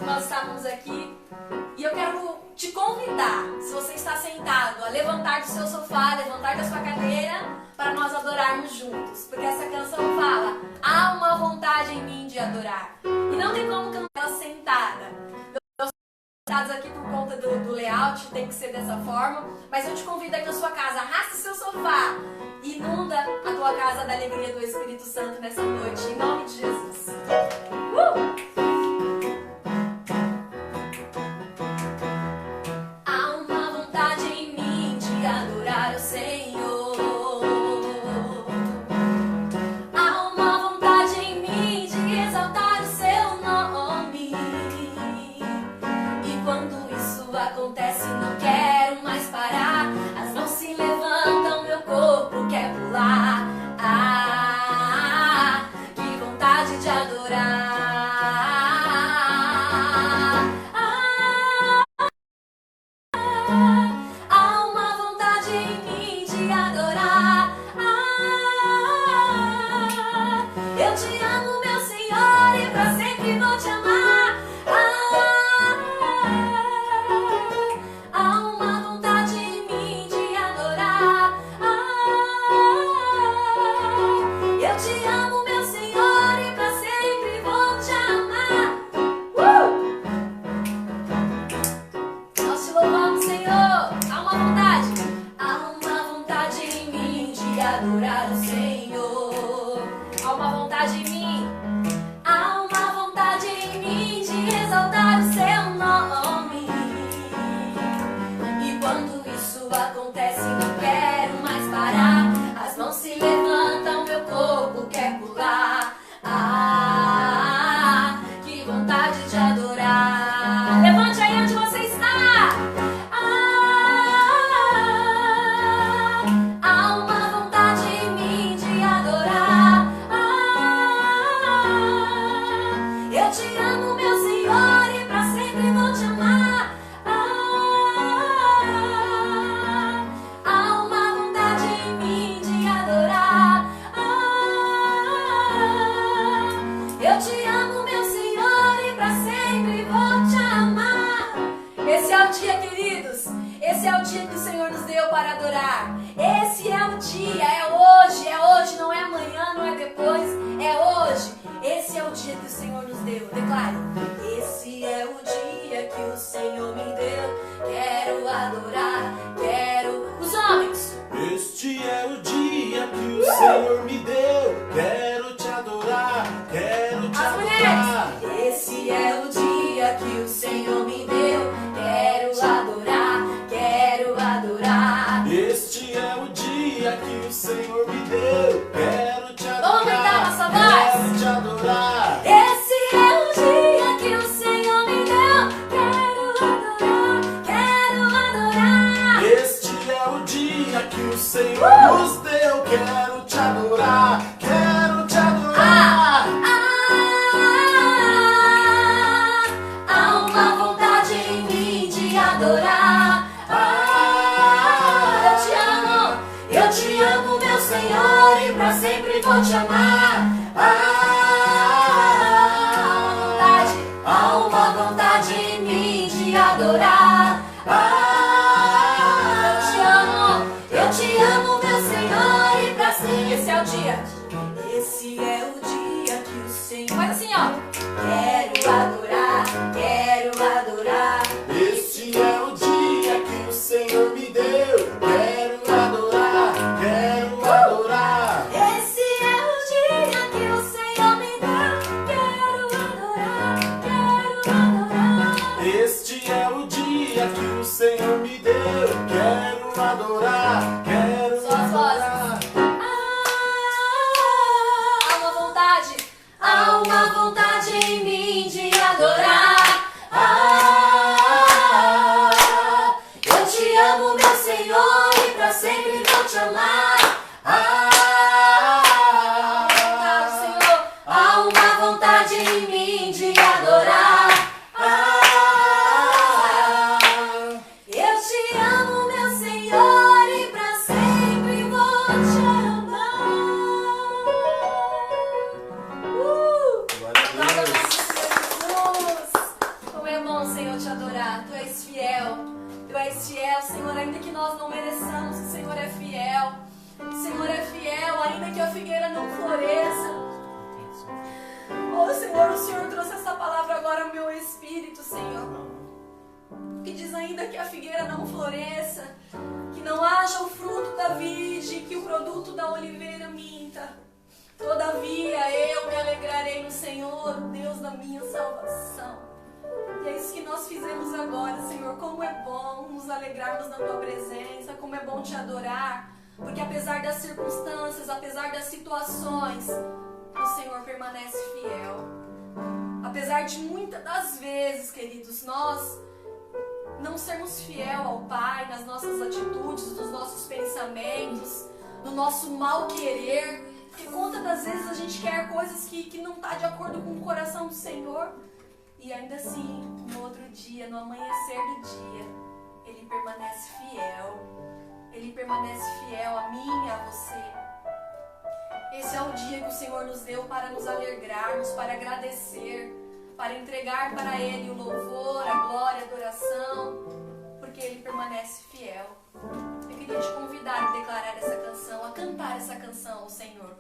enquanto nós estávamos aqui. E eu quero te convidar, se você está sentado, a levantar do seu sofá, levantar da sua cadeira, para nós adorarmos juntos. Porque essa canção fala, há uma vontade em mim de adorar. E não tem como cantar ela sentada. Nós estamos sentados aqui por conta do layout, tem que ser dessa forma. Mas eu te convido aí na sua casa, arrasta o seu sofá. Inunda a tua casa da alegria do Espírito Santo nessa noite, em nome de Jesus. Há uma vontade em mim de adorar o Senhor. Há uma vontade em mim de exaltar o seu nome. E quando isso acontece, não quero mais parar. As mãos se levantam, meu corpo quer pular. Ah, que vontade de adorar. Há uma vontade em mim de adorar. Eu te amo, meu Senhor, e pra sempre vou te amar. Há uma vontade em mim de adorar. Eu te amo, meu Senhor, e pra sempre vou te amar. Nós te louvamos, Senhor. Há uma vontade. Há uma vontade em mim de adorar o Senhor. Há uma vontade em mim. Há uma vontade em mim de exaltar o seu nome. E quando isso acontece, não quero mais parar. As mãos se levantam, meu corpo quer pular. Ah, que vontade de adorar. Levante aí onde você está. Há uma vontade em mim de adorar. Eu te amo, meu Senhor, e pra sempre vou te amar. Há uma vontade em mim de adorar. Eu te amo, meu Senhor, e pra sempre vou te amar. Esse é o dia, queridos. Esse é o dia que o Senhor nos deu para adorar. Esse é o dia, é hoje, não é amanhã, não é depois, é hoje. Esse é o dia que o Senhor nos deu. Declare. Esse é o dia que o Senhor me deu. Quero adorar, quero os homens. Este é o dia que o Senhor me deu. Quero te adorar, quero te As adorar. mulheres. Esse é o dia que o Senhor me deu. Quero adorar, quero adorar. Este é o dia que o Senhor me deu. Quero te Vamos aumentar adorar, nossa voz. quero te adorar. Esse é o dia que o Senhor me deu. Quero adorar, quero adorar. Este é o dia que o Senhor nos deu. Quero te adorar, quero te adorar. Há uma vontade em mim de adorar. Eu te amo, meu Senhor, e pra sempre vou te amar. Há uma vontade em mim de adorar. Eu te amo, meu Senhor, e pra sempre. Esse é o dia. Esse é o dia que o Senhor. Faz assim, ó. Quero adorar, quero adorar. Este é o dia que o Senhor me deu. Quero adorar, quero adorar. Esse é o dia que o Senhor me deu. Quero adorar, quero adorar. Este é o dia que o Senhor me deu. Quero adorar, quero Só as adorar. Há uma vontade. Há uma vontade em mim de adorar. Eu te amo, meu Senhor, e pra sempre vou te amar. Senhor, há uma vontade em mim de adorar. Eu te amo, meu Senhor, e pra sempre mereçamos, o Senhor é fiel. O Senhor é fiel, ainda que a figueira não floresça. Oh, Senhor, o Senhor trouxe essa palavra agora ao meu espírito, Senhor. Que diz ainda que a figueira não floresça, que não haja o fruto da vide, que o produto da oliveira minta. Todavia eu me alegrarei no Senhor, Deus da minha salvação. E é isso que nós fizemos agora, Senhor. Como é bom nos alegrarmos na Tua presença, como é bom Te adorar. Porque apesar das circunstâncias, apesar das situações, o Senhor permanece fiel. Apesar de muitas das vezes, queridos, nós não sermos fiel ao Pai nas nossas atitudes, nos nossos pensamentos, no nosso mal querer. Porque quantas das vezes a gente quer coisas que não está de acordo com o coração do Senhor. E ainda assim, no outro dia, no amanhecer do dia, Ele permanece fiel. Ele permanece fiel a mim e a você. Esse é o dia que o Senhor nos deu para nos alegrarmos, para agradecer, para entregar para Ele o louvor, a glória, a adoração, porque Ele permanece fiel. Eu queria te convidar a declarar essa canção, a cantar essa canção ao Senhor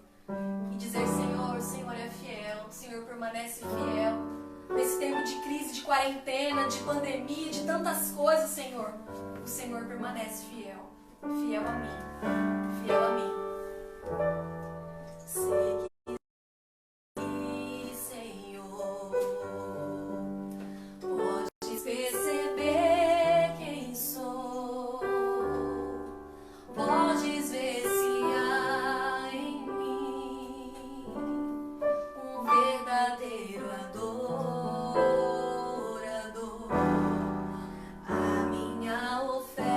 e dizer: Senhor, o Senhor é fiel, o Senhor permanece fiel. Nesse tempo de crise, de quarentena, de pandemia, de tantas coisas, Senhor, o Senhor permanece fiel. Fiel a mim, fiel a mim. Sei que, Senhor, podes perceber quem sou, podes ver se há em mim um verdadeiro adorador. A minha oferta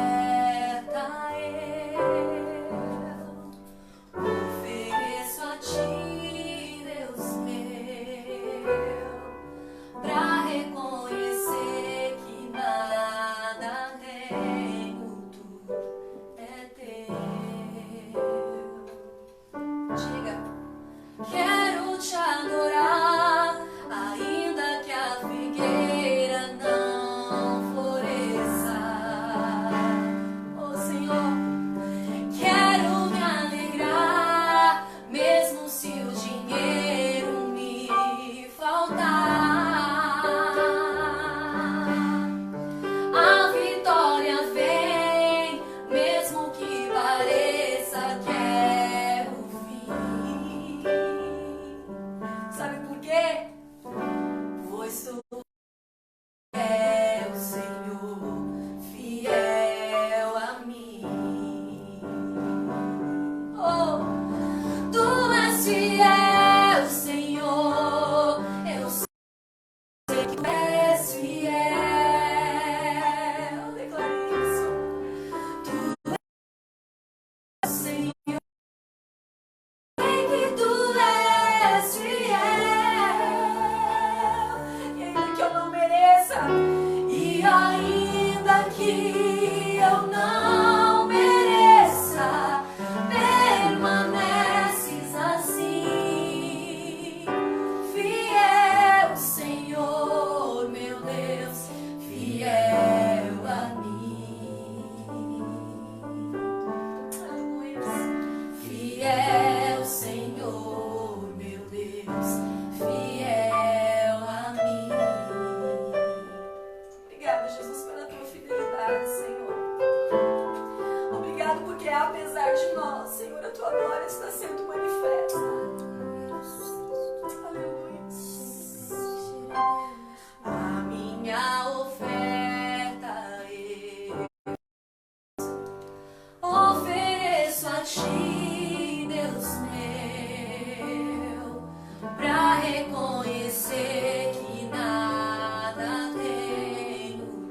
ofereço a Ti, Deus meu, pra reconhecer que nada tenho, tudo é Teu. Diga: quero Te adorar, ainda que a figueira não floresça. Oh, Senhor, quero me alegrar, mesmo se o dinheiro me faltar. A vitória vem, mesmo que pareça que é o fim. Sabe por quê? Pois Tu é o Senhor, fiel a mim. Oh, Tu és fiel, Senhor. Eu sei que Tu és fiel. Declare isso. Tu és, Senhor. Sei que Tu és fiel. E ainda que eu não mereça, e ainda que eu não mereça, permaneces assim. Fiel, Senhor, meu Deus, fiel a mim. Aleluia. Fiel, Senhor, meu Deus, fiel a mim. Obrigada, Jesus, pela Tua fidelidade, Senhor. Obrigado porque apesar de nós, Senhor, a Tua glória está sendo manifesta. Aleluia. A minha oferta ofereço a Ti, Deus meu, pra reconhecer que nada tenho,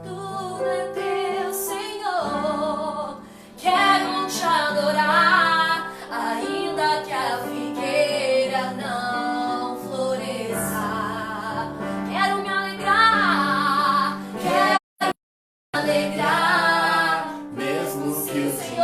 tudo é Teu, Senhor. Quero Te adorar, ainda que a figueira não floresça. Quero me alegrar, quero me alegrar, Mesmo que o Senhor,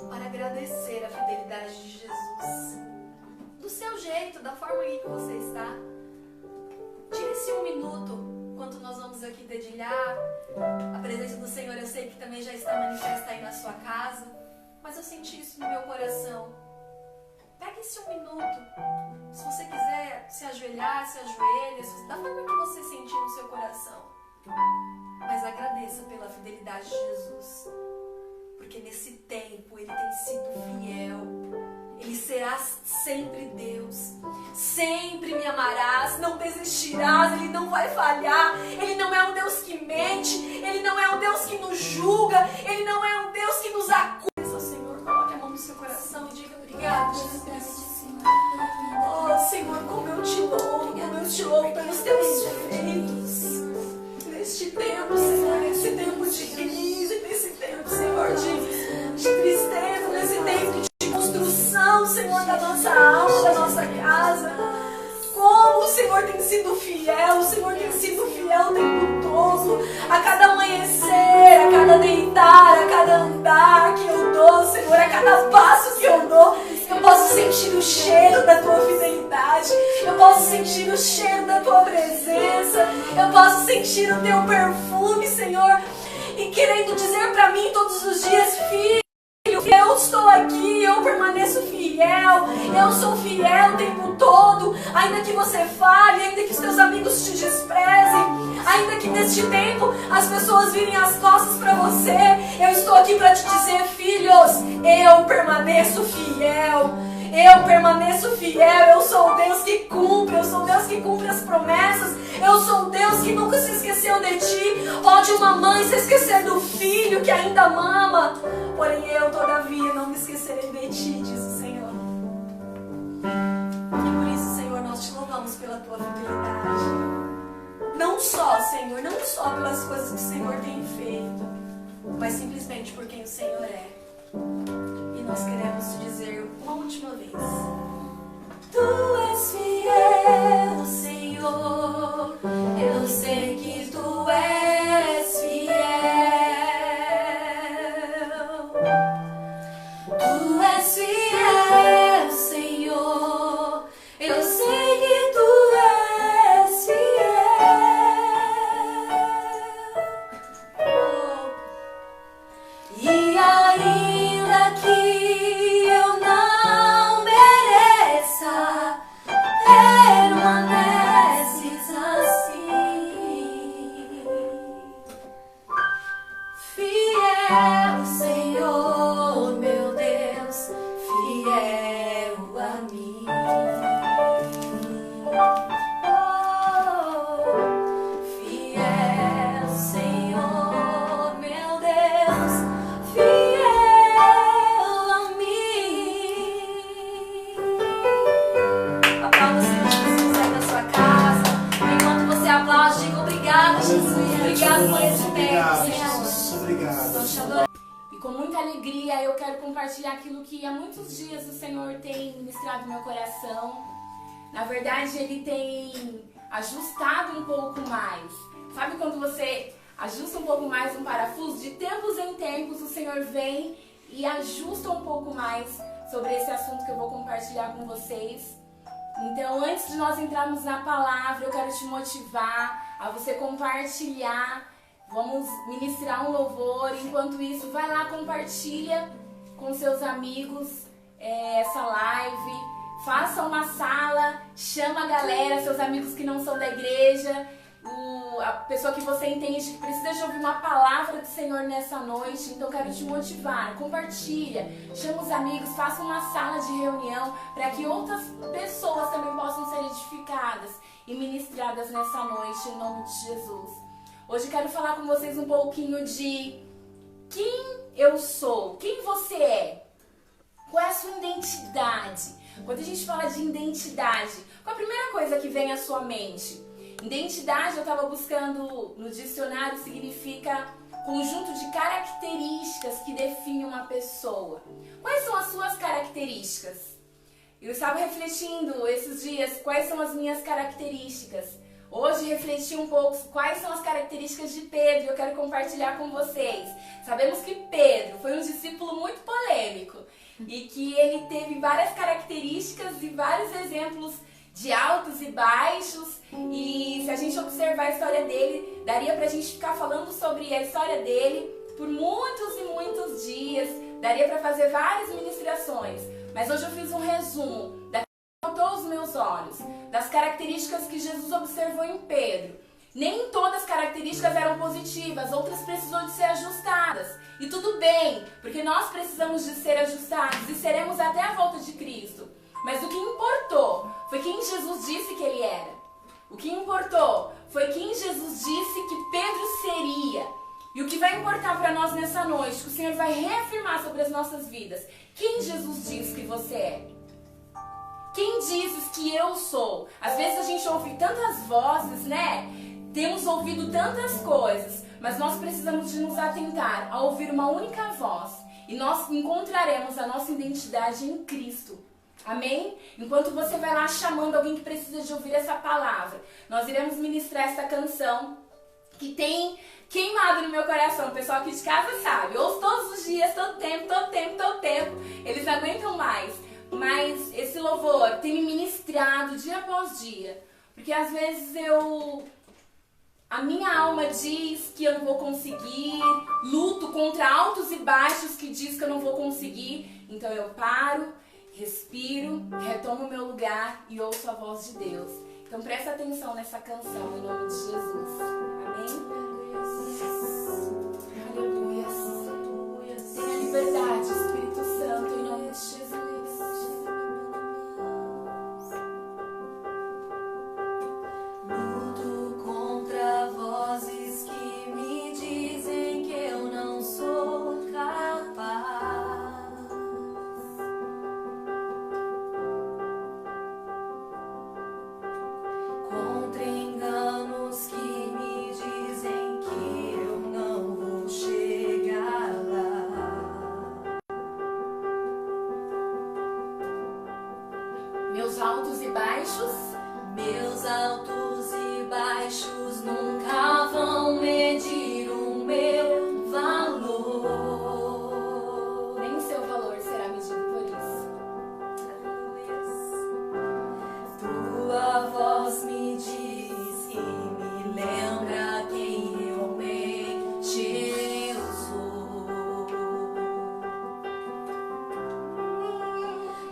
para agradecer a fidelidade de Jesus. Do seu jeito, da forma que você está. Tire-se um minuto enquanto nós vamos aqui dedilhar. A presença do Senhor eu sei que também já está manifesta aí na sua casa, mas eu senti isso no meu coração. Pegue-se um minuto. Se você quiser se ajoelhar, se ajoelha, da forma que você sentir no seu coração. Mas agradeça pela fidelidade de Jesus. Porque nesse tempo Ele tem sido fiel. Ele será sempre Deus. Sempre me amarás, não desistirás, Ele não vai falhar. Ele não é um Deus que mente, Ele não é um Deus que nos julga, Ele não é um Deus que nos acusa. Senhor, coloque a mão no seu coração e diga obrigado, Jesus. Oh, Senhor, como eu te louvo pelos teus feitos. Neste tempo, Senhor, nesse tempo de crise, nesse tempo, Senhor, de tristeza, nesse tempo de construção, Senhor, da nossa alma, da nossa casa. Como o Senhor tem sido fiel, o Senhor tem sido fiel o tempo todo. A cada amanhecer, a cada deitar, a cada andar que eu dou, Senhor, a cada passo que eu dou, eu posso sentir o cheiro da Tua fidelidade. Eu posso sentir o cheiro da Tua presença. Eu posso sentir o Teu perfume, Senhor. E querendo dizer para mim todos os dias, filho, eu estou aqui, eu permaneço fiel, eu sou fiel o tempo todo, ainda que você fale, ainda que os teus amigos te desprezem, ainda que neste tempo as pessoas virem as costas para você, eu estou aqui para te dizer, filhos, eu permaneço fiel. Eu permaneço fiel, eu sou o Deus que cumpre, eu sou o Deus que cumpre as promessas, eu sou o Deus que nunca se esqueceu de ti. Pode uma mãe se esquecer do filho que ainda mama, porém eu, todavia, não me esquecerei de ti, diz o Senhor. E por isso, Senhor, nós te louvamos pela tua fidelidade. Não só, Senhor, não só pelas coisas que o Senhor tem feito, mas simplesmente por quem o Senhor é. E nós queremos te dizer uma última vez: Tu és fiel, Senhor. Eu sei que Tu és fiel. Tu és fiel, Senhor. Eu sei que Tu és fiel. E ainda que eu não mereça, permaneces assim. Fiel, Senhor, meu Deus, fiel a mim. Oh, fiel, Senhor, meu Deus, fiel a mim. Aplauda o Senhor Jesus aí na sua casa. Enquanto você aplaude, diga obrigado, Jesus. Obrigado por esse tempo, Senhor. Obrigado. E com muita alegria eu quero compartilhar aquilo que há muitos dias o Senhor tem ministrado no meu coração. Na verdade, Ele tem ajustado um pouco mais. Sabe quando você ajusta um pouco mais um parafuso? De tempos em tempos o Senhor vem e ajusta um pouco mais sobre esse assunto que eu vou compartilhar com vocês. Então, antes de nós entrarmos na palavra, eu quero te motivar a você compartilhar. Vamos ministrar um louvor. Enquanto isso, vai lá, compartilha com seus amigos essa live. Faça uma sala, chama a galera, seus amigos que não são da igreja, a pessoa que você entende que precisa de ouvir uma palavra do Senhor nessa noite. Então, quero te motivar. Compartilha, chama os amigos, faça uma sala de reunião para que outras pessoas também possam ser edificadas e ministradas nessa noite, em nome de Jesus. Hoje quero falar com vocês um pouquinho de quem eu sou, quem você é, qual é a sua identidade. Quando a gente fala de identidade, qual a primeira coisa que vem à sua mente? Identidade, eu estava buscando no dicionário, significa conjunto de características que define uma pessoa. Quais são as suas características? Eu estava refletindo esses dias quais são as minhas características. Hoje refleti um pouco quais são as características de Pedro e eu quero compartilhar com vocês. Sabemos que Pedro foi um discípulo muito polêmico. e que ele teve várias características e vários exemplos de altos e baixos, e se a gente observar a história dele, daria pra gente ficar falando sobre a história dele por muitos e muitos dias, daria pra fazer várias ministrações, mas hoje eu fiz um resumo daquilo que saltou aos meus olhos, das características que Jesus observou em Pedro. Nem todas as características eram positivas, outras precisam de ser ajustadas. E tudo bem, porque nós precisamos de ser ajustados e seremos até a volta de Cristo. Mas o que importou foi quem Jesus disse que ele era. O que importou foi quem Jesus disse que Pedro seria. E o que vai importar para nós nessa noite, que o Senhor vai reafirmar sobre as nossas vidas. Quem Jesus diz que você é? Quem dizes que eu sou? Às vezes a gente ouve tantas vozes, né? Temos ouvido tantas coisas, mas nós precisamos de nos atentar a ouvir uma única voz. E nós encontraremos a nossa identidade em Cristo. Amém? Enquanto você vai lá chamando alguém que precisa de ouvir essa palavra, nós iremos ministrar essa canção que tem queimado no meu coração. O pessoal aqui de casa sabe. Eu ouço todos os dias, todo tempo. Eles não aguentam mais. Mas esse louvor tem me ministrado dia após dia. Porque às vezes a minha alma diz que eu não vou conseguir, luto contra altos e baixos que diz que eu não vou conseguir. Então eu paro, respiro, retomo o meu lugar e ouço a voz de Deus. Então presta atenção nessa canção em nome de Jesus. Amém? Aleluia. Tenha liberdade, Espírito Santo, em nome de Jesus. Luto contra vozes que me dizem que eu não sou capaz. Contra enganos que me dizem que eu não vou chegar lá. Meus altos e baixos, meus altos e baixos nunca vão medir o meu valor. nem o seu valor será medido por isso. Tua voz me diz e me lembra quem realmente eu sou.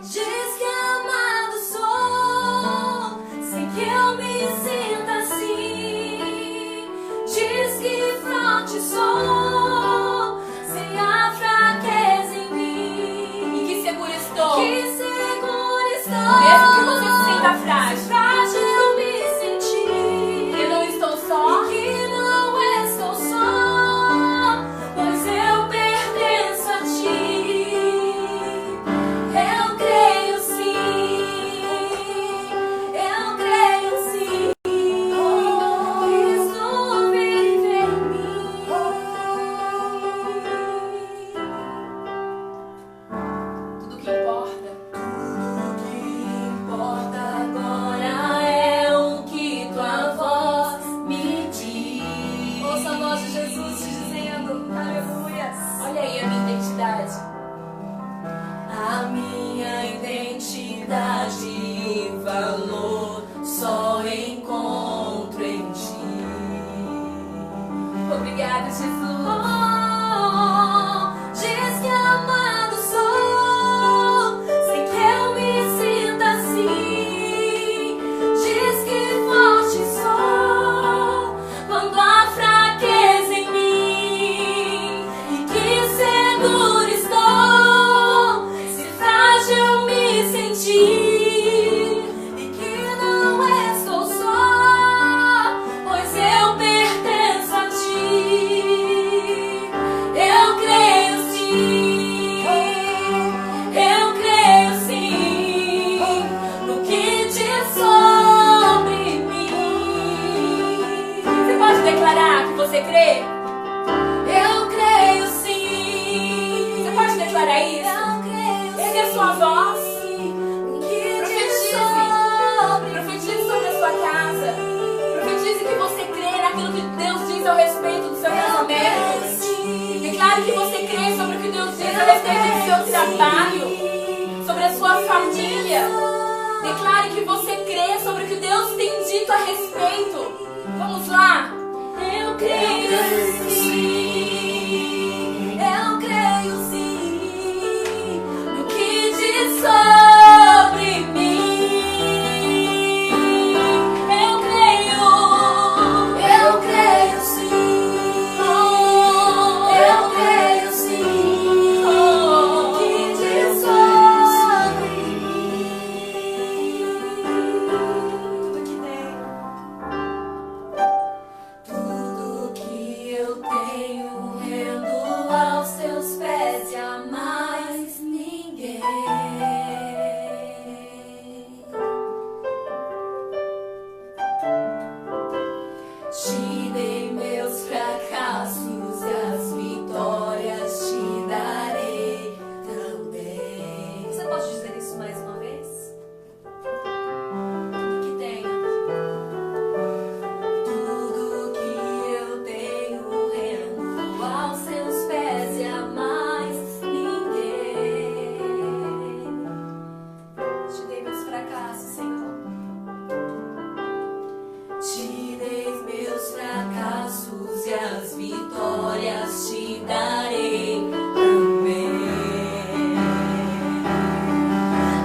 Diz que amado sou, sem que eu me sinta assim. Diz que forte sou, sem a fraqueza em mim. E que seguro estou, Que seguro estou, mesmo que você se sinta frágil. frágil eu me senti. Eu não estou só, E que não estou só, pois eu pertenço a ti. Eu creio sim, eu creio sim. Cristo vive em mim. tudo que importa O que importa agora é o que tua voz me diz. Ouça a voz de Jesus te dizendo, aleluia. Olha aí a minha identidade. A minha identidade e valor só encontro em ti. Obrigada, Jesus. Diz que amado sou, sem que eu me sinta assim. Diz que forte sou, quando há fraqueza em mim. E que seguro estou, se frágil me sentir. E que não estou só, pois eu pertenço a ti. Eu creio sim, eu creio sim, no que diz sobre mim. Você pode declarar que você crê? Eu creio sim. Você pode declarar isso? Eu creio Ergue a sua voz. no que diz Profetize. sobre Profetize sobre a sua casa. Profetize que você crê naquilo que Deus diz ao respeito do seu casamento. Declare que você crê sobre o que Deus diz a respeito do seu trabalho. que você crê, sobre o que Deus tem dito a respeito. Vamos lá? Eu creio sim, eu creio sim, no que diz sobre mim. Eu creio sim, eu creio sim, no que diz sobre mim. Tudo que eu tenho rendo aos teus pés e a mais ninguém. Te dei meus fracassos e as vitórias te darei também. Você pode dizer isso mais uma vez? Tudo que tenho. Tudo que eu tenho rendo aos seus pés e a mais ninguém. Te dei meus fracassos, Senhor. Te dei meus fracassos e as vitórias te darei também.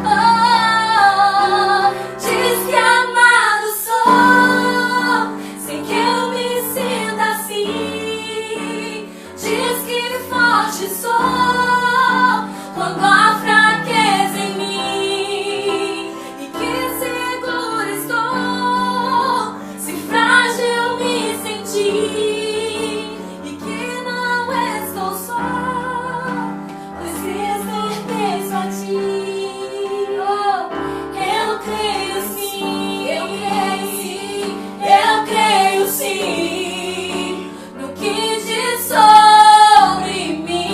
Oh, diz que amado sou, sem que eu me sinta assim. Diz que forte sou, quando há fraqueza em mim. E que seguro estou, se frágil me sentir. E que não estou só, pois Cristo pertence a ti. Oh, eu creio sim, eu creio sim, eu creio sim, no que diz sobre mim.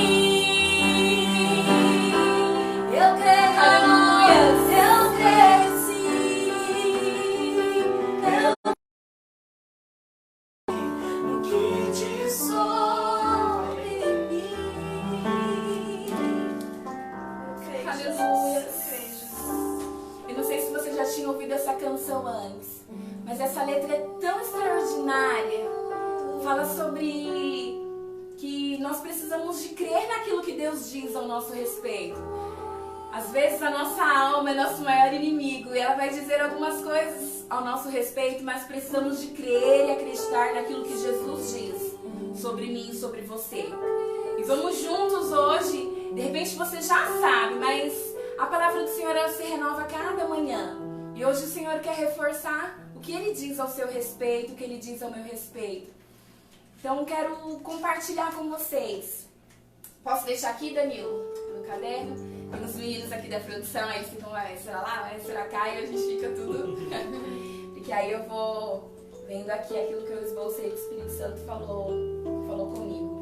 Eu creio, aleluia, eu creio sim, No que diz sobre mim. Aleluia. Eu não sei se você já tinha ouvido essa canção antes, mas essa letra é tão extraordinária. Fala sobre que nós precisamos de crer naquilo que Deus diz ao nosso respeito. Às vezes a nossa alma é nosso maior inimigo e ela vai dizer algumas coisas ao nosso respeito, mas precisamos de crer e acreditar naquilo que Jesus diz sobre mim e sobre você. E vamos juntos hoje. De repente você já sabe, mas a palavra do Senhor ela se renova cada manhã. E hoje o Senhor quer reforçar o que Ele diz ao seu respeito, o que Ele diz ao meu respeito. Então quero compartilhar com vocês. Posso deixar aqui, Danilo, no caderno? Tem os meninos aqui da produção, eles ficam, vai, será lá, vai, será cá, e a gente fica tudo. Porque aí eu vou vendo aqui aquilo que eu esbocei que o Espírito Santo falou comigo.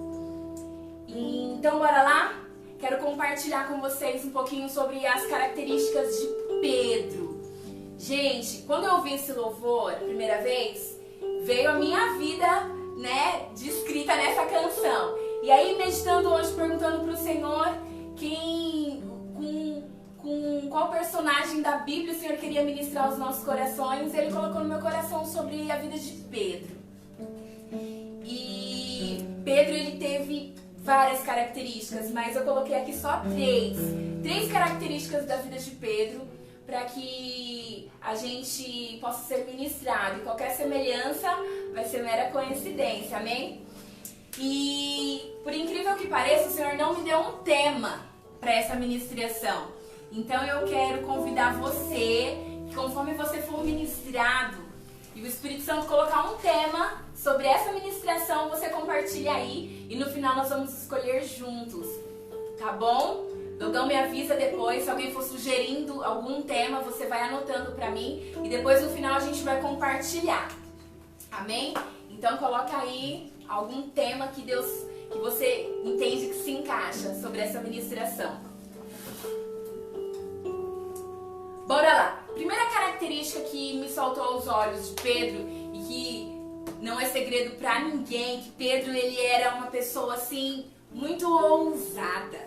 Então, bora lá? Quero compartilhar com vocês um pouquinho sobre as características de Pedro. Gente, quando eu ouvi esse louvor a primeira vez, veio a minha vida, né, descrita nessa canção. E aí, meditando hoje, perguntando pro Senhor com qual personagem da Bíblia o Senhor queria ministrar aos nossos corações, Ele colocou no meu coração sobre a vida de Pedro. E Pedro, ele teve várias características, mas eu coloquei aqui só três características da vida de Pedro, para que a gente possa ser ministrado. E qualquer semelhança vai ser mera coincidência, amém? E por incrível que pareça, o Senhor não me deu um tema para essa ministração. Então eu quero convidar você, que conforme você for ministrado e o Espírito Santo colocar um tema sobre essa ministração, você compartilha aí e no final nós vamos escolher juntos, tá bom? Dogão me avisa depois, se alguém for sugerindo algum tema, você vai anotando pra mim e depois no final a gente vai compartilhar, amém? Então coloca aí algum tema que você entende que se encaixa sobre essa ministração. Bora lá! Primeira característica que me saltou aos olhos de Pedro e que não é segredo pra ninguém, que Pedro ele era uma pessoa assim muito ousada,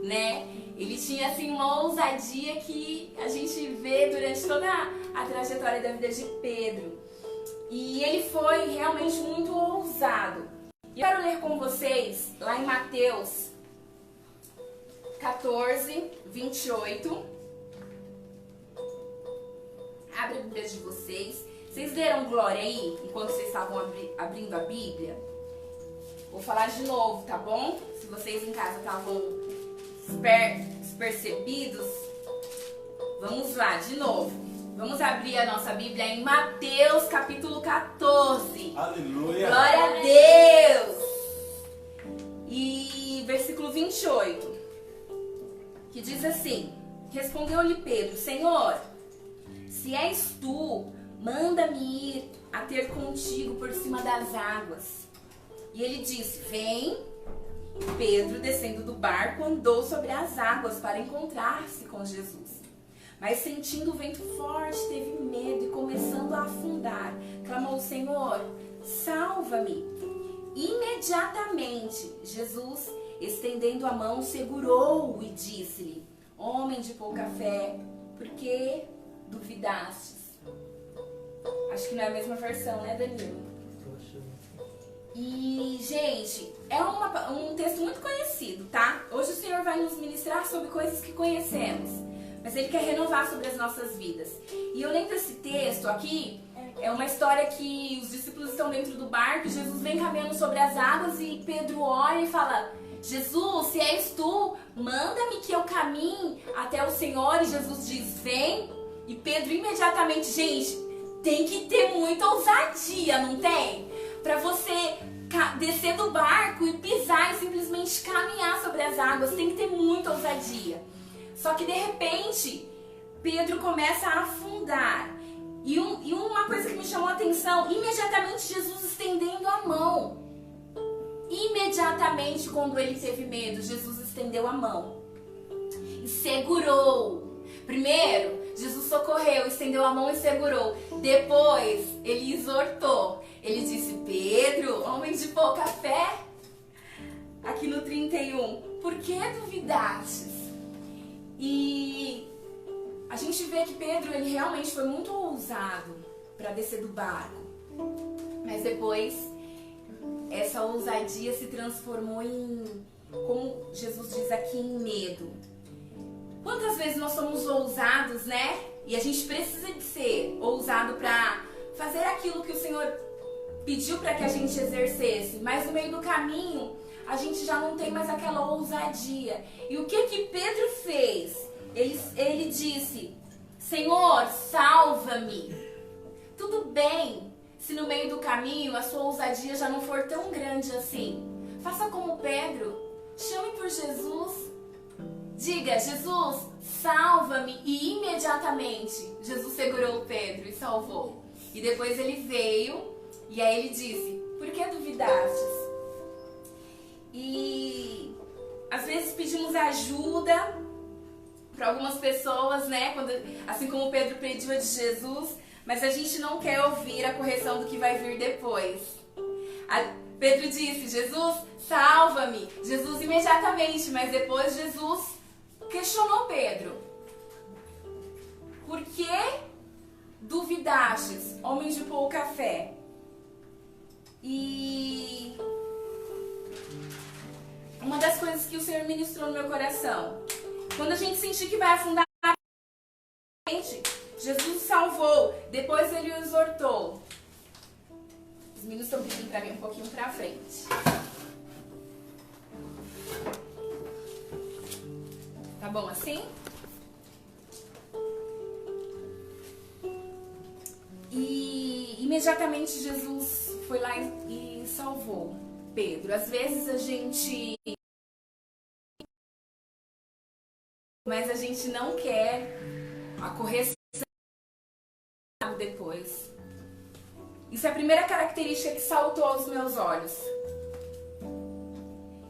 né? Ele tinha assim uma ousadia que a gente vê durante toda a trajetória da vida de Pedro. E ele foi realmente muito ousado. E eu quero ler com vocês, lá em Mateus 14, 28. Abre a Bíblia de vocês. Vocês deram glória aí, enquanto vocês estavam abrindo a Bíblia? Vou falar de novo, tá bom? Se vocês em casa estavam despercebidos, vamos lá, de novo. Vamos abrir a nossa Bíblia em Mateus capítulo 14. Aleluia. Glória a Deus! E versículo 28, que diz assim: respondeu-lhe Pedro: Senhor, se és tu, manda-me ir a ter contigo por cima das águas. E ele disse: vem. Pedro, descendo do barco, andou sobre as águas para encontrar-se com Jesus. Mas sentindo o vento forte, teve medo e, começando a afundar, clamou: Senhor, salva-me. Imediatamente, Jesus, estendendo a mão, segurou-o e disse-lhe: homem de pouca fé, por que duvidastes? Acho que não é a mesma versão, né, Danilo? E, gente, é um texto muito conhecido, tá? Hoje o Senhor vai nos ministrar sobre coisas que conhecemos, mas Ele quer renovar sobre as nossas vidas. E eu lembro desse texto aqui, é uma história que os discípulos estão dentro do barco, Jesus vem caminhando sobre as águas e Pedro olha e fala: Jesus, se és tu, manda-me que eu caminhe até o Senhor. E Jesus diz: vem. E Pedro imediatamente, gente, tem que ter muita ousadia, não tem? Pra você descer do barco e pisar e simplesmente caminhar sobre as águas, tem que ter muita ousadia. Só que de repente, Pedro começa a afundar. E uma coisa que me chamou a atenção, imediatamente Jesus estendendo a mão. Imediatamente, quando ele teve medo, Jesus estendeu a mão e segurou. Primeiro, Jesus socorreu, estendeu a mão e segurou. Depois, ele exortou. Ele disse: Pedro, homem de pouca fé. Aqui no 31, por que duvidastes? E a gente vê que Pedro, ele realmente foi muito ousado para descer do barco. Mas depois, essa ousadia se transformou em, como Jesus diz aqui, em medo. Quantas vezes nós somos ousados, né? E a gente precisa de ser ousado para fazer aquilo que o Senhor pediu para que a gente exercesse. Mas no meio do caminho, a gente já não tem mais aquela ousadia. E o que Pedro fez? Ele disse: Senhor, salva-me. Tudo bem se no meio do caminho a sua ousadia já não for tão grande assim. Faça como Pedro. Chame por Jesus. Diga: Jesus, salva-me. E imediatamente Jesus segurou Pedro e salvou. E depois ele veio e aí ele disse: por que duvidastes? E às vezes pedimos ajuda para algumas pessoas, né? Assim como Pedro pediu a de Jesus, mas a gente não quer ouvir a correção do que vai vir depois. Pedro disse: Jesus, salva-me. Jesus imediatamente, mas depois Jesus questionou Pedro: por que duvidastes, homem de pouca fé? E uma das coisas que o Senhor ministrou no meu coração, quando a gente sentir que vai afundar, Jesus salvou, depois ele o exortou. Os meninos estão pedindo para mim um pouquinho para frente. Tá bom assim? E imediatamente Jesus foi lá e salvou Pedro. Às vezes a gente... mas a gente não quer a correção depois. Isso é a primeira característica que saltou aos meus olhos.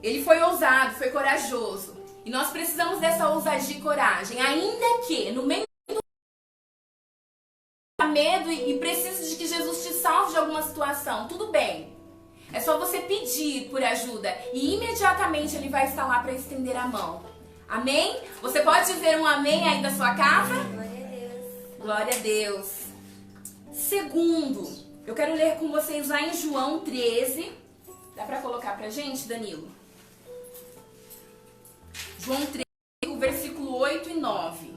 Ele foi ousado, foi corajoso. E nós precisamos dessa ousadia e coragem. Ainda que no meio do medo e precisa de que Jesus te salve de alguma situação, tudo bem. É só você pedir por ajuda e imediatamente ele vai estar lá para estender a mão. Amém? Você pode dizer um amém aí da sua casa? Glória a Deus. Glória a Deus. Segundo, eu quero ler com vocês lá em João 13. Dá pra colocar pra gente, Danilo? João 13, o versículo 8 e 9.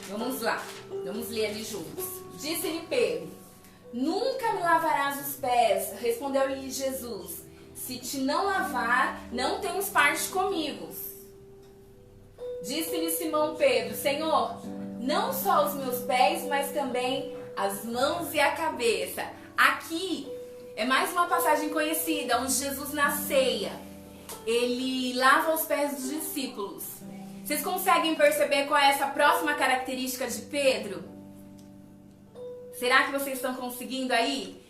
Vamos lá, vamos ler ali juntos. Disse-lhe Pedro: nunca me lavarás os pés. Respondeu-lhe Jesus: se te não lavar, não tens parte comigo. Disse-lhe Simão Pedro: Senhor, não só os meus pés, mas também as mãos e a cabeça. Aqui é mais uma passagem conhecida, onde Jesus na ceia, ele lava os pés dos discípulos. Vocês conseguem perceber qual é essa próxima característica de Pedro? Será que vocês estão conseguindo aí?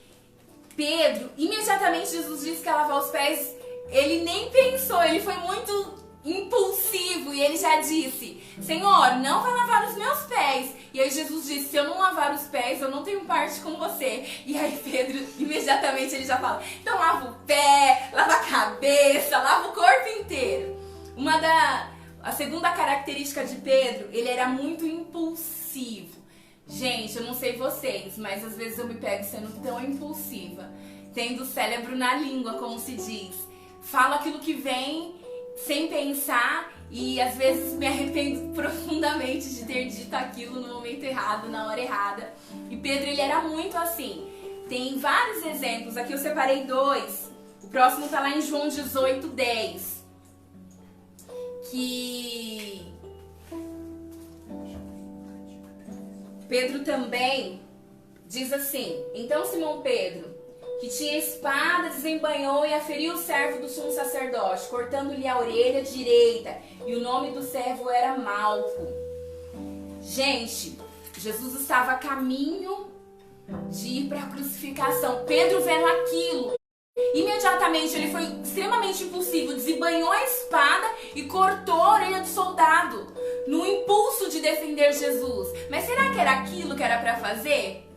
Pedro, imediatamente Jesus disse que ia lavar os pés, ele nem pensou, ele foi muito impulsivo e ele já disse: Senhor, não vai lavar os meus pés. E aí Jesus disse: se eu não lavar os pés, eu não tenho parte com você. E aí Pedro, imediatamente ele já fala: então lava o pé, lava a cabeça, lava o corpo inteiro. A segunda característica de Pedro, ele era muito impulsivo. Gente, eu não sei vocês, mas às vezes eu me pego sendo tão impulsiva, tendo o cérebro na língua, como se diz. Falo aquilo que vem sem pensar e às vezes me arrependo profundamente de ter dito aquilo no momento errado, na hora errada. E Pedro, ele era muito assim. Tem vários exemplos, aqui eu separei 2. O próximo tá lá em João 18, 10. Que Pedro também diz assim: então Simão Pedro, que tinha espada, desembainhou e aferiu o servo do sumo sacerdote, cortando-lhe a orelha direita, e o nome do servo era Malco. Gente, Jesus estava a caminho de ir para a crucificação. Pedro, vendo aquilo, imediatamente ele foi extremamente impulsivo, desembainhou a espada e cortou a orelha do soldado, no impulso de defender Jesus. Mas será que era aquilo que era para fazer?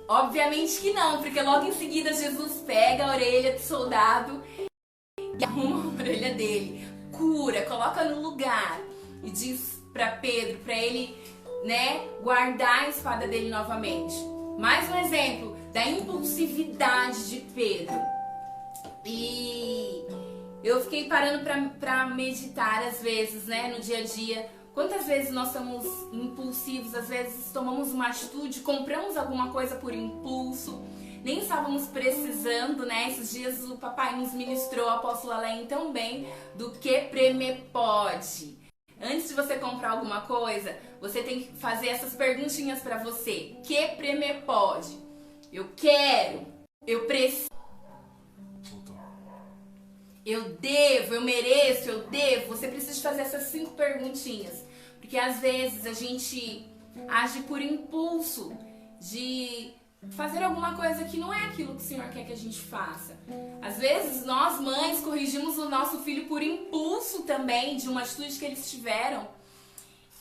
Obviamente que não, porque logo em seguida Jesus pega a orelha do soldado e arruma a orelha dele, cura, coloca no lugar e diz para Pedro, para ele, guardar a espada dele novamente. Mais um exemplo da impulsividade de Pedro. E eu fiquei parando pra meditar às vezes, no dia a dia. Quantas vezes nós somos impulsivos, às vezes tomamos uma atitude, compramos alguma coisa por impulso, nem estávamos precisando, Esses dias o papai nos ministrou, o apóstolo Alain, tão bem, do que premer pode. Antes de você comprar alguma coisa, você tem que fazer essas perguntinhas pra você. Que premer pode? Eu quero, eu preciso. Eu devo, eu mereço, eu devo. Você precisa fazer essas 5 perguntinhas. Porque às vezes a gente age por impulso de fazer alguma coisa que não é aquilo que o Senhor quer que a gente faça. Às vezes nós, mães, corrigimos o nosso filho por impulso também, de uma atitude que eles tiveram.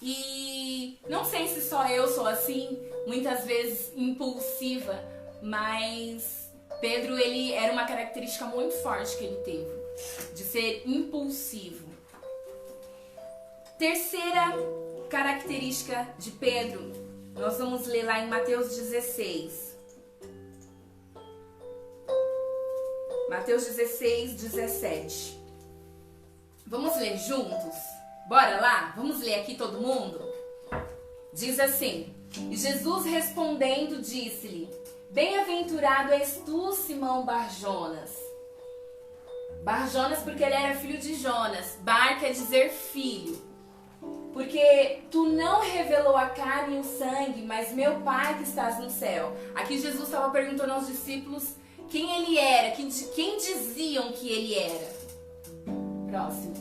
E não sei se só eu sou assim, muitas vezes impulsiva, mas Pedro, ele era uma característica muito forte que ele teve, de ser impulsivo. Terceira característica de Pedro, nós vamos ler lá em Mateus 16. Mateus 16, 17. Vamos ler juntos? Bora lá? Vamos ler aqui todo mundo? Diz assim: e Jesus respondendo disse-lhe: bem-aventurado és tu, Simão Barjonas. Barjonas porque ele era filho de Jonas. Bar quer dizer filho. Porque tu não revelou a carne e o sangue, mas meu Pai que estás no céu. Aqui Jesus estava perguntando aos discípulos quem ele era, quem diziam que ele era. Próximo.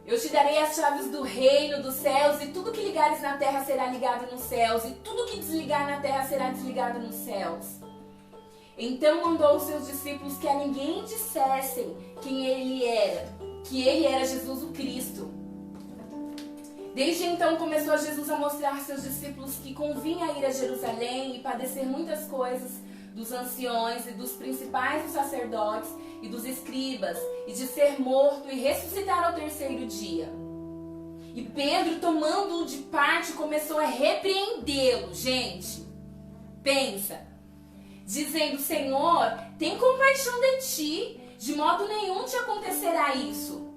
Eu te darei as chaves do reino dos céus, e tudo que ligares na terra será ligado nos céus, e tudo que desligar na terra será desligado nos céus. Então mandou os seus discípulos que a ninguém dissessem quem ele era, que ele era Jesus o Cristo. Desde então começou Jesus a mostrar aos seus discípulos que convinha ir a Jerusalém e padecer muitas coisas dos anciões e dos principais dos sacerdotes e dos escribas, e de ser morto e ressuscitar ao terceiro dia. E Pedro, tomando-o de parte, começou a repreendê-lo. Gente, pensa, dizendo: Senhor, tem compaixão de ti, de modo nenhum te acontecerá isso.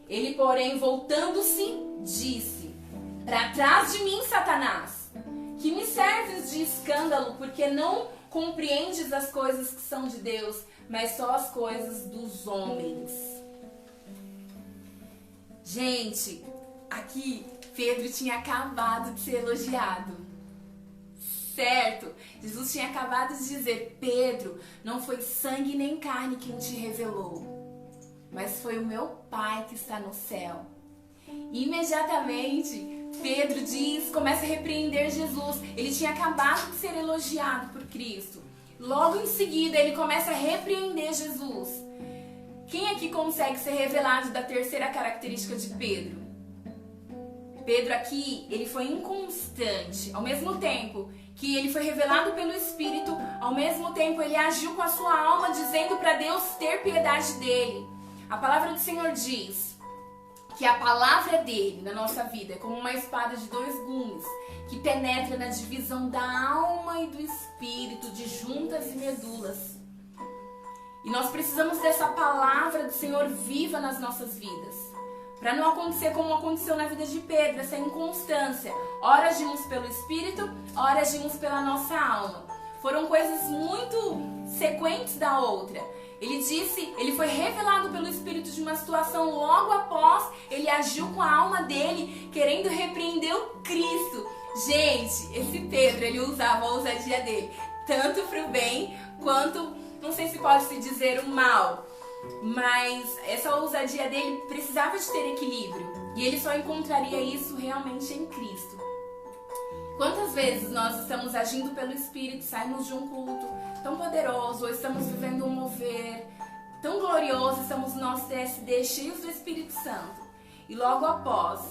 Ele, porém, voltando-se, disse: para trás de mim, Satanás, que me serves de escândalo, porque não compreendes as coisas que são de Deus, mas só as coisas dos homens. Gente, aqui Pedro tinha acabado de ser elogiado, certo? Jesus tinha acabado de dizer: Pedro, não foi sangue nem carne quem te revelou, mas foi o meu Pai que está no céu. Imediatamente Pedro começa a repreender Jesus. Ele tinha acabado de ser elogiado por Cristo. Logo em seguida ele começa a repreender Jesus. Quem aqui consegue ser revelado da terceira característica de Pedro? Pedro aqui, ele foi inconstante. Ao mesmo tempo que ele foi revelado pelo Espírito, ao mesmo tempo ele agiu com a sua alma, dizendo para Deus ter piedade dele. A palavra do Senhor diz que a palavra dele na nossa vida é como uma espada de 2 gumes, que penetra na divisão da alma e do espírito, de juntas e medulas. E nós precisamos dessa palavra do Senhor viva nas nossas vidas, para não acontecer como aconteceu na vida de Pedro, essa inconstância. Ora agimos pelo espírito, ora agimos pela nossa alma. Foram coisas muito sequentes da outra. Ele foi revelado pelo Espírito de uma situação, logo após ele agiu com a alma dele, querendo repreender o Cristo. Gente, esse Pedro, ele usava a ousadia dele, tanto para o bem, quanto, não sei se pode se dizer, o mal. Mas essa ousadia dele precisava de ter equilíbrio, e ele só encontraria isso realmente em Cristo. Quantas vezes nós estamos agindo pelo Espírito, saímos de um culto tão poderoso, ou estamos vivendo um mover tão glorioso, estamos no nosso TSD cheios do Espírito Santo, e logo após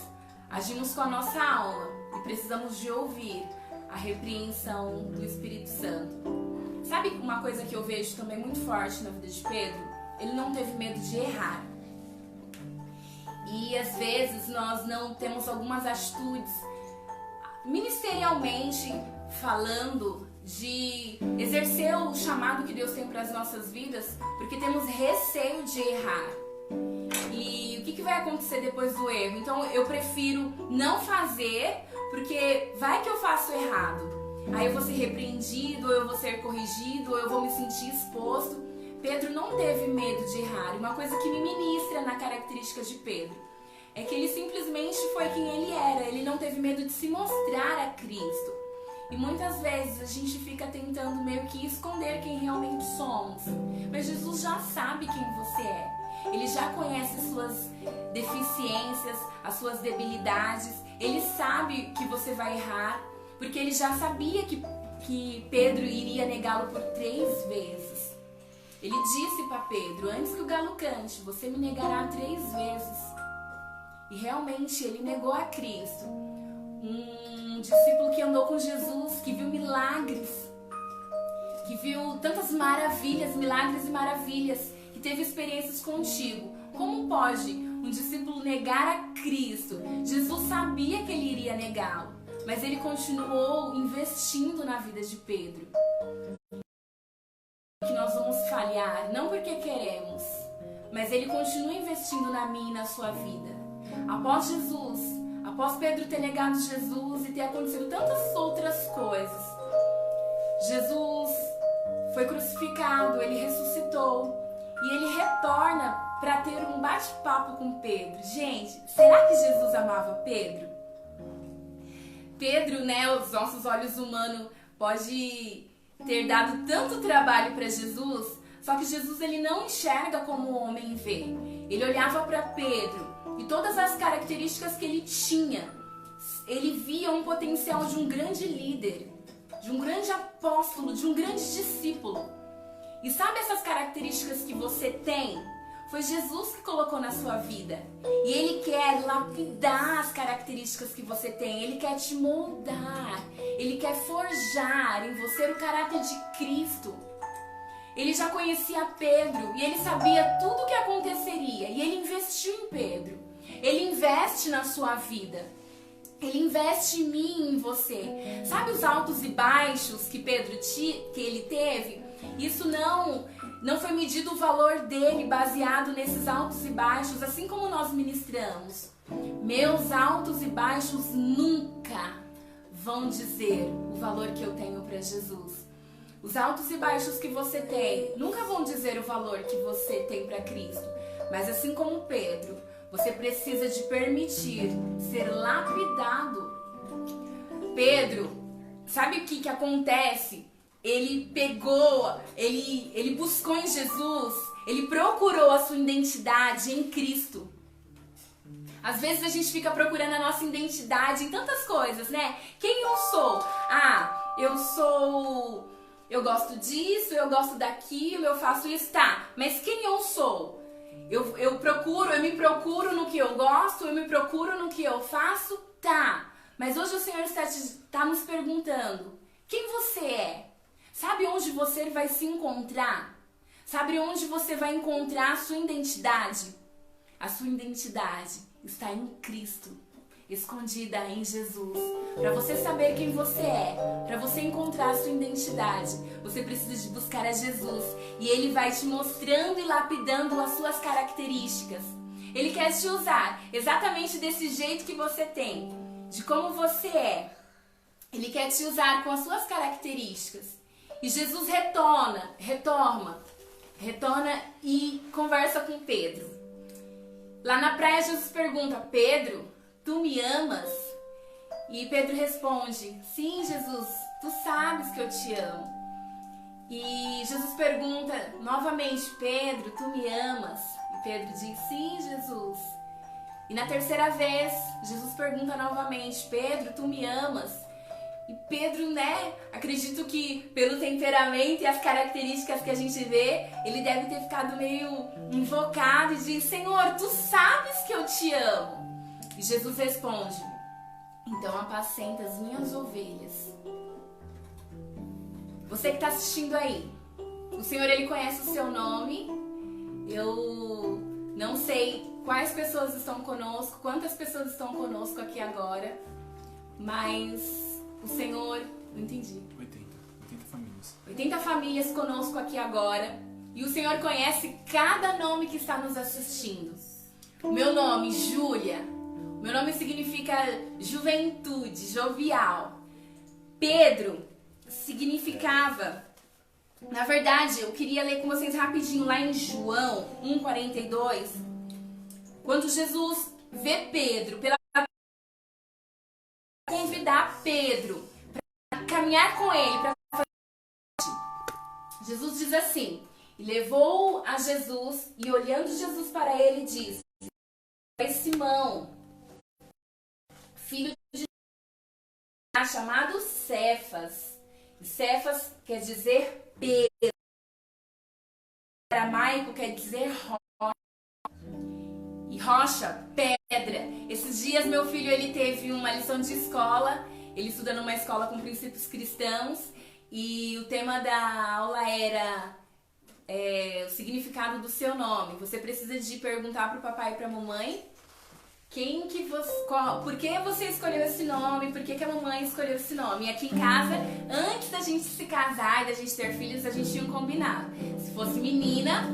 agimos com a nossa alma e precisamos de ouvir a repreensão do Espírito Santo. Sabe uma coisa que eu vejo também muito forte na vida de Pedro? Ele não teve medo de errar. E às vezes nós não temos algumas atitudes, ministerialmente falando, de exercer o chamado que Deus tem para as nossas vidas, porque temos receio de errar. E o que vai acontecer depois do erro? Então eu prefiro não fazer, porque vai que eu faço errado. Aí eu vou ser repreendido, ou eu vou ser corrigido, ou eu vou me sentir exposto. Pedro não teve medo de errar. E uma coisa que me ministra na característica de Pedro é que ele simplesmente foi quem ele era. Ele não teve medo de se mostrar a Cristo. E muitas vezes a gente fica tentando meio que esconder quem realmente somos. Mas Jesus já sabe quem você é. Ele já conhece as suas deficiências, as suas debilidades. Ele sabe que você vai errar, porque ele já sabia que Pedro iria negá-lo por 3 vezes. Ele disse para Pedro: antes que o galo cante, você me negará 3 vezes. E realmente ele negou a Cristo. Um discípulo que andou com Jesus, que viu milagres, que viu tantas maravilhas, milagres e maravilhas, que teve experiências contigo. Como pode um discípulo negar a Cristo? Jesus sabia que ele iria negá-lo, mas ele continuou investindo na vida de Pedro. Que nós vamos falhar, não porque queremos, mas ele continua investindo na minha e na sua vida. Após Pedro ter negado Jesus e ter acontecido tantas outras coisas, Jesus foi crucificado, ele ressuscitou e ele retorna para ter um bate-papo com Pedro. Gente, será que Jesus amava Pedro? Pedro, né, os nossos olhos humanos pode ter dado tanto trabalho para Jesus, só que Jesus ele não enxerga como o homem vê. Ele olhava para Pedro e todas as características que ele tinha, ele via um potencial de um grande líder, de um grande apóstolo, de um grande discípulo. E sabe essas características que você tem? Foi Jesus que colocou na sua vida. E Ele quer lapidar as características que você tem. Ele quer te moldar. Ele quer forjar em você o caráter de Cristo. Ele já conhecia Pedro e ele sabia tudo o que aconteceria. E Ele investiu em Pedro. Ele investe na sua vida. Ele investe em mim e em você. Sabe os altos e baixos que ele teve? Isso não foi medido o valor dele baseado nesses altos e baixos, assim como nós ministramos. Meus altos e baixos nunca vão dizer o valor que eu tenho para Jesus. Os altos e baixos que você tem nunca vão dizer o valor que você tem para Cristo. Mas assim como Pedro, você precisa de permitir ser lapidado. Pedro, sabe o que acontece? Ele ele buscou em Jesus, ele procurou a sua identidade em Cristo. Às vezes a gente fica procurando a nossa identidade em tantas coisas, né? Quem eu sou? Eu gosto disso, eu gosto daquilo, eu faço isso, tá. Mas quem eu sou? Eu me procuro no que eu gosto, eu me procuro no que eu faço, tá. Mas hoje o Senhor está nos perguntando, quem você é? Sabe onde você vai se encontrar? Sabe onde você vai encontrar a sua identidade? A sua identidade está em Cristo, escondida em Jesus. Para você saber quem você é, para você encontrar a sua identidade, você precisa de buscar a Jesus. E Ele vai te mostrando e lapidando as suas características. Ele quer te usar exatamente desse jeito que você tem, de como você é. Ele quer te usar com as suas características. E Jesus retorna e conversa com Pedro. Lá na praia Jesus pergunta, Pedro, tu me amas? E Pedro responde, sim Jesus, tu sabes que eu te amo. E Jesus pergunta novamente, Pedro, tu me amas? E Pedro diz, sim Jesus. E na terceira vez, Jesus pergunta novamente, Pedro, tu me amas? E Pedro, acredito que pelo temperamento e as características que a gente vê, ele deve ter ficado meio invocado e diz, Senhor, tu sabes que eu te amo. E Jesus responde, então apacenta as minhas ovelhas. Você que está assistindo aí, o Senhor, Ele conhece o seu nome. Eu não sei quais pessoas estão conosco, quantas pessoas estão conosco aqui agora, mas o Senhor, não entendi. 80 famílias. 80 famílias conosco aqui agora. E o Senhor conhece cada nome que está nos assistindo. O meu nome, Júlia. O meu nome significa juventude, jovial. Pedro significava... Na verdade, eu queria ler com vocês rapidinho lá em João 1,42. Quando Jesus vê Pedro pela convidar Pedro para caminhar com ele, Jesus diz assim, e levou a Jesus, e olhando Jesus para ele, disse, é Simão, filho de chamado Cefas. E Cefas quer dizer Pedro. Em aramaico quer dizer rocha. E rocha, pedra. Esses dias meu filho ele teve uma lição de escola. Ele estuda numa escola com princípios cristãos. E o tema da aula era o significado do seu nome. Você precisa de perguntar para o papai e para a mamãe por que você escolheu esse nome, por que a mamãe escolheu esse nome. E aqui em casa, antes da gente se casar e da gente ter filhos, a gente tinha um combinado. Se fosse menina,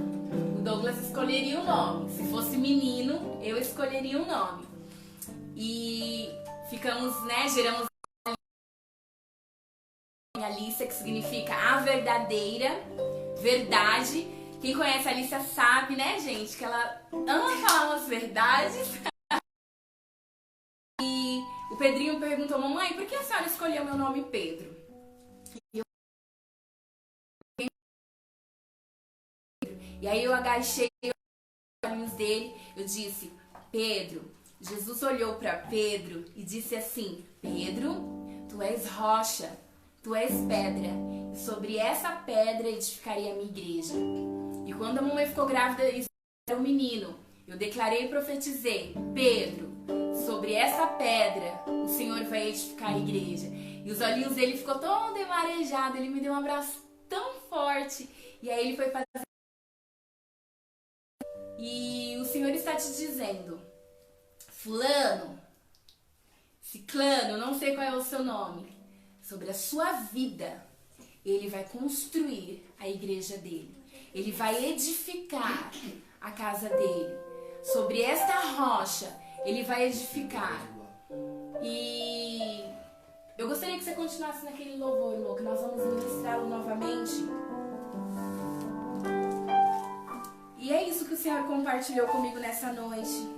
o Douglas escolheria o nome. Se fosse menino, eu escolheria o nome. E ficamos, geramos Alicia, que significa a verdadeira, verdade. Quem conhece a Alicia sabe, gente, que ela ama falar umas verdades. E o Pedrinho perguntou, mamãe, por que a senhora escolheu meu nome Pedro? E aí eu agachei os olhos dele, eu disse, Pedro, Jesus olhou para Pedro e disse assim, Pedro, tu és rocha, tu és pedra, e sobre essa pedra edificaria a minha igreja. E quando a mamãe ficou grávida, o menino. Eu declarei e profetizei: Pedro, sobre essa pedra o Senhor vai edificar a igreja. E os olhinhos dele ficou todo emarejado. Ele me deu um abraço tão forte. E aí ele foi fazer. E o Senhor está te dizendo: fulano, ciclano, não sei qual é o seu nome, sobre a sua vida, Ele vai construir a igreja dele. Ele vai edificar a casa dele. Sobre esta rocha, Ele vai edificar. E eu gostaria que você continuasse naquele louvor, irmão, que nós vamos ministrá-lo novamente. E é isso que o Senhor compartilhou comigo nessa noite.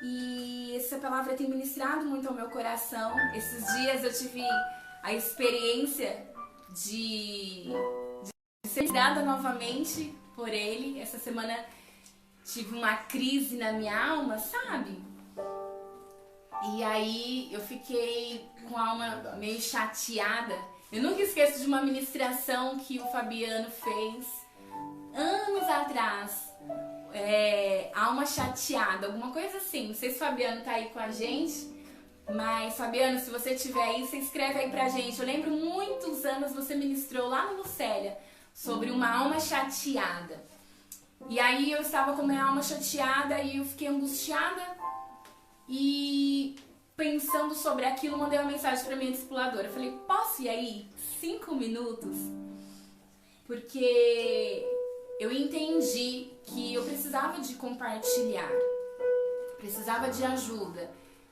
E essa palavra tem ministrado muito ao meu coração. Esses dias eu tive a experiência de ser ministrada novamente por Ele. Essa semana tive uma crise na minha alma, sabe? E aí eu fiquei com a alma meio chateada. Eu nunca esqueço de uma ministração que o Fabiano fez anos atrás. Alma chateada, alguma coisa assim. Não sei se o Fabiano tá aí com a gente, mas Fabiano, se você estiver aí, você escreve aí pra gente. Eu lembro muitos anos você ministrou lá no Lucélia sobre uma alma chateada. E aí eu estava com a minha alma chateada e eu fiquei angustiada e pensando sobre aquilo, mandei uma mensagem pra minha discipuladora. Eu falei: posso ir aí 5 minutos? Porque eu entendi que eu precisava de compartilhar, precisava de ajuda,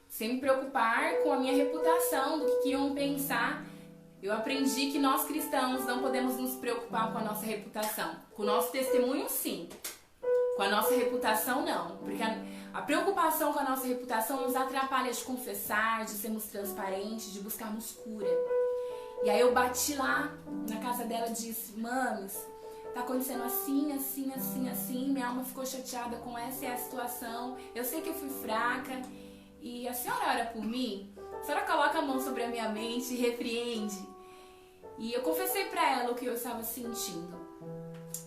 sem me preocupar com a minha reputação, do que iam pensar. Eu aprendi que nós cristãos não podemos nos preocupar com a nossa reputação. Com o nosso testemunho, sim. Com a nossa reputação, não. Porque a preocupação com a nossa reputação nos atrapalha de confessar, de sermos transparentes, de buscarmos cura. E aí eu bati lá na casa dela e disse: mames, tá acontecendo assim, assim, assim, assim. Minha alma ficou chateada com essa e essa situação. Eu sei que eu fui fraca. E a senhora ora por mim? A senhora coloca a mão sobre a minha mente e repreende. E eu confessei pra ela o que eu estava sentindo.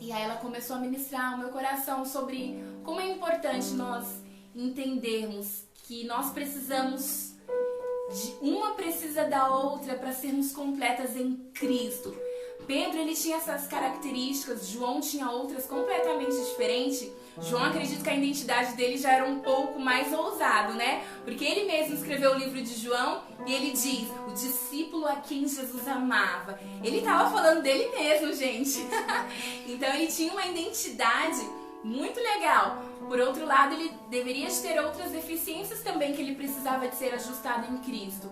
E aí ela começou a ministrar o meu coração sobre como é importante nós entendermos que nós precisamos uma precisa da outra para sermos completas em Cristo. Pedro, ele tinha essas características, João tinha outras completamente diferentes. João, acredito que a identidade dele já era um pouco mais ousado, né? Porque ele mesmo escreveu o livro de João e ele diz: o discípulo a quem Jesus amava. Ele estava falando dele mesmo, gente. Então ele tinha uma identidade muito legal. Por outro lado, ele deveria ter outras deficiências também que ele precisava de ser ajustado em Cristo.